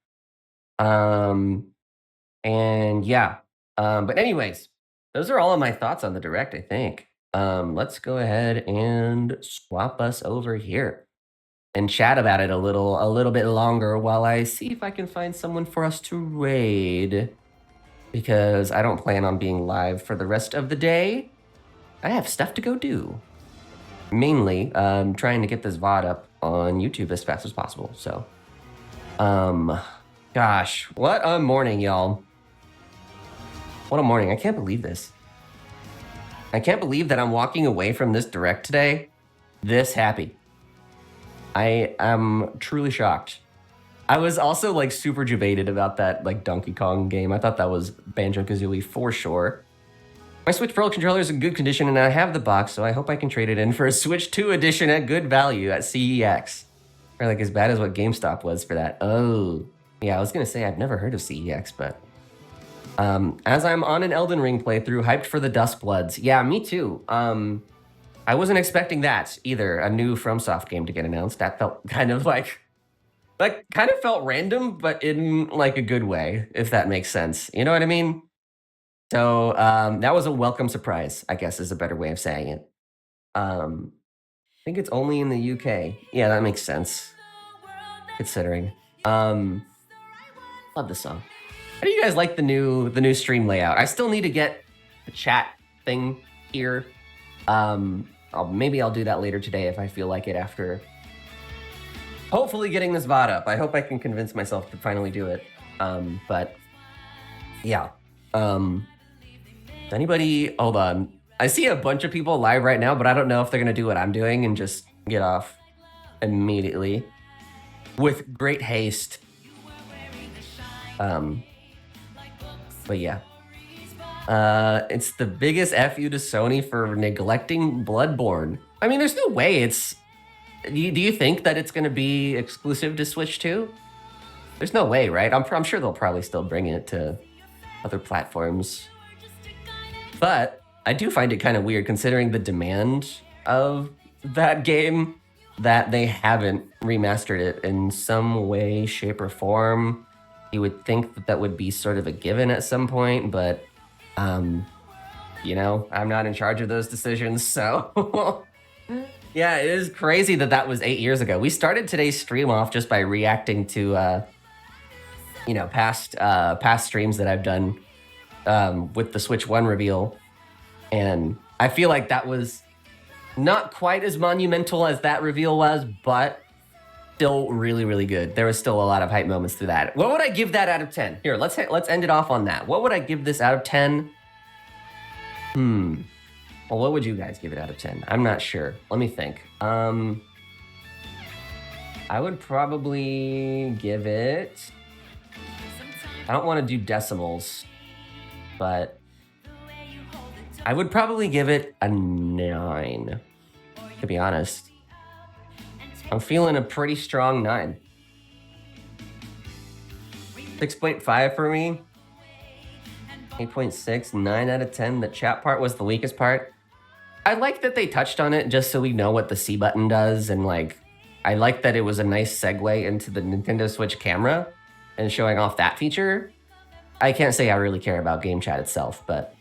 And yeah. But anyways, those are all of my thoughts on the Direct, I think. Let's go ahead and swap us over here and chat about it a little bit longer while I see if I can find someone for us to raid. Because I don't plan on being live for the rest of the day. I have stuff to go do. Mainly, trying to get this VOD up on YouTube as fast as possible. So, gosh, what a morning, y'all. What a morning. I can't believe this. I can't believe that I'm walking away from this Direct today this happy. I am truly shocked. I was also like super jubated about that like Donkey Kong game. I thought that was Banjo-Kazooie for sure. My Switch Pro controller is in good condition and I have the box, so I hope I can trade it in for a Switch 2 edition at good value at CEX. Or like as bad as what GameStop was for that. Oh, yeah, I was gonna say I've never heard of CEX, but as I'm on an Elden Ring playthrough, hyped for the Duskbloods. Yeah, me too. I wasn't expecting that either, a new FromSoft game to get announced. That felt kind of like kind of felt random, but in like a good way, if that makes sense. You know what I mean? So that was a welcome surprise, I guess is a better way of saying it. I think it's only in the UK. Yeah, that makes sense. Considering. Love this song. How do you guys like the new stream layout? I still need to get the chat thing here. Maybe I'll do that later today if I feel like it after hopefully getting this VOD up. I hope I can convince myself to finally do it. But yeah. Anybody, hold on. I see a bunch of people live right now, but I don't know if they're gonna do what I'm doing and just get off immediately with great haste. But yeah. It's the biggest FU to Sony for neglecting Bloodborne. I mean, there's no way it's... Do you think that it's going to be exclusive to Switch 2? There's no way, right? I'm sure they'll probably still bring it to other platforms. But I do find it kind of weird considering the demand of that game that they haven't remastered it in some way, shape, or form. You would think that that would be sort of a given at some point, but you know, I'm not in charge of those decisions, so yeah, it is crazy that that was 8 years ago. We started today's stream off just by reacting to you know, past streams that I've done with the Switch 1 reveal, and I feel like that was not quite as monumental as that reveal was, but still really, really good. There was still a lot of hype moments through that. What would I give that out of 10? Here, let's end it off on that. What would I give this out of 10? Well, what would you guys give it out of 10? I'm not sure. Let me think. I would probably give it... I don't want to do decimals, but I would probably give it a 9, to be honest. I'm feeling a pretty strong 9. 6.5 for me. 8.6, 9 out of 10. The chat part was the weakest part. I like that they touched on it just so we know what the C button does, and like, I like that it was a nice segue into the Nintendo Switch camera and showing off that feature. I can't say I really care about game chat itself, but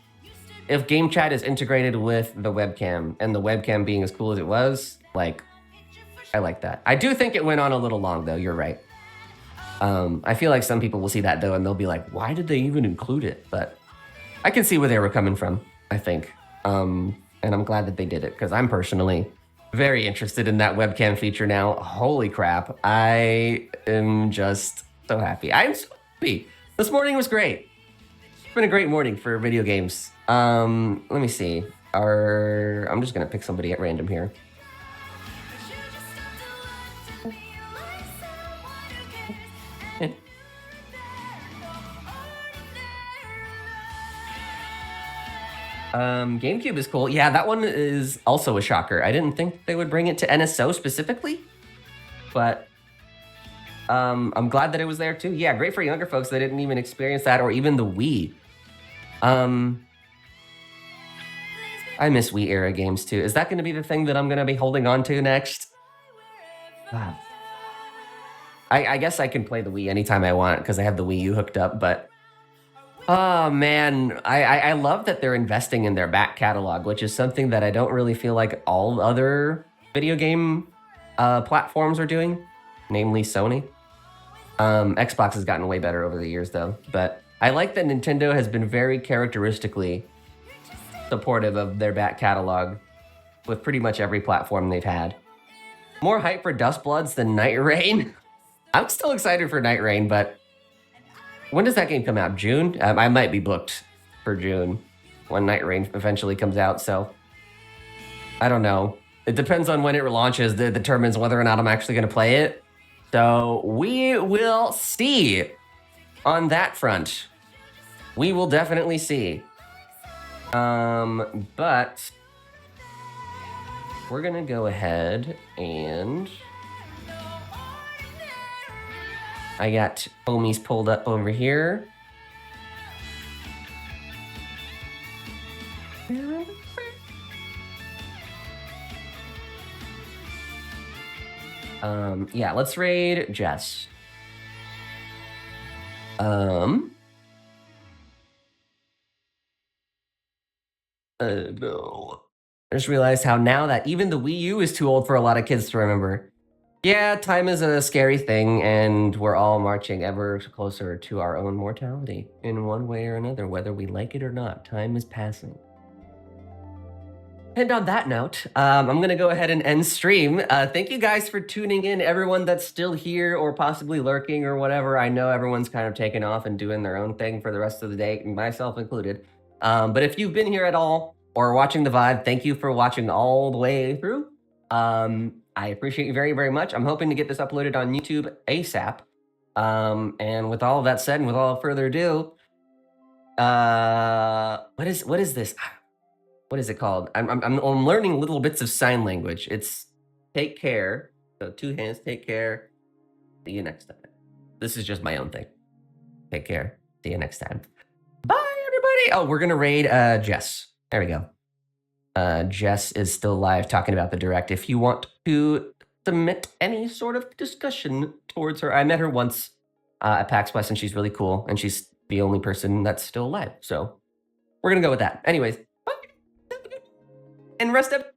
if game chat is integrated with the webcam and the webcam being as cool as it was, like, I like that. I do think it went on a little long though, you're right. I feel like some people will see that though and they'll be like, why did they even include it? But I can see where they were coming from, I think. And I'm glad that they did it, because I'm personally very interested in that webcam feature now. Holy crap. I am just so happy. I'm so happy. This morning was great. It's been a great morning for video games. Let me see. I'm just gonna pick somebody at random here. GameCube is cool. Yeah, that one is also a shocker. I didn't think they would bring it to NSO specifically, but I'm glad that it was there too. Yeah, great for younger folks that didn't even experience that, or even the Wii. I miss Wii era games too. Is that going to be the thing that I'm going to be holding on to next? Wow. I guess I can play the Wii anytime I want because I have the Wii U hooked up, but oh man, I love that they're investing in their back catalog, which is something that I don't really feel like all other video game platforms are doing, namely Sony. Xbox has gotten way better over the years though, but I like that Nintendo has been very characteristically supportive of their back catalog with pretty much every platform they've had. More hype for Dust Bloods than Night Rain. I'm still excited for Night Rain, but when does that game come out? June? I might be booked for June when Night Rain eventually comes out, so I don't know. It depends on when it launches that determines whether or not I'm actually going to play it. So we will see on that front. We will definitely see. But we're going to go ahead and I got homies pulled up over here. Yeah, let's raid Jess. No. I just realized how now that even the Wii U is too old for a lot of kids to remember. Yeah, time is a scary thing, and we're all marching ever closer to our own mortality in one way or another, whether we like it or not. Time is passing. And on that note, I'm going to go ahead and end stream. Thank you guys for tuning in, everyone that's still here or possibly lurking or whatever. I know everyone's kind of taken off and doing their own thing for the rest of the day, myself included. But if you've been here at all or watching the VOD, thank you for watching all the way through. I appreciate you very, very much. I'm hoping to get this uploaded on YouTube ASAP. And with all of that said, and with all further ado, what is this? What is it called? I'm learning little bits of sign language. It's take care. So 2 hands, take care. See you next time. This is just my own thing. Take care. See you next time. Bye, everybody. Oh, we're gonna raid Jess. There we go. Jess is still live talking about the Direct. If you want to submit any sort of discussion towards her, I met her once at PAX West, and she's really cool, and she's the only person that's still alive. So we're gonna go with that. Anyways, bye. And rest up.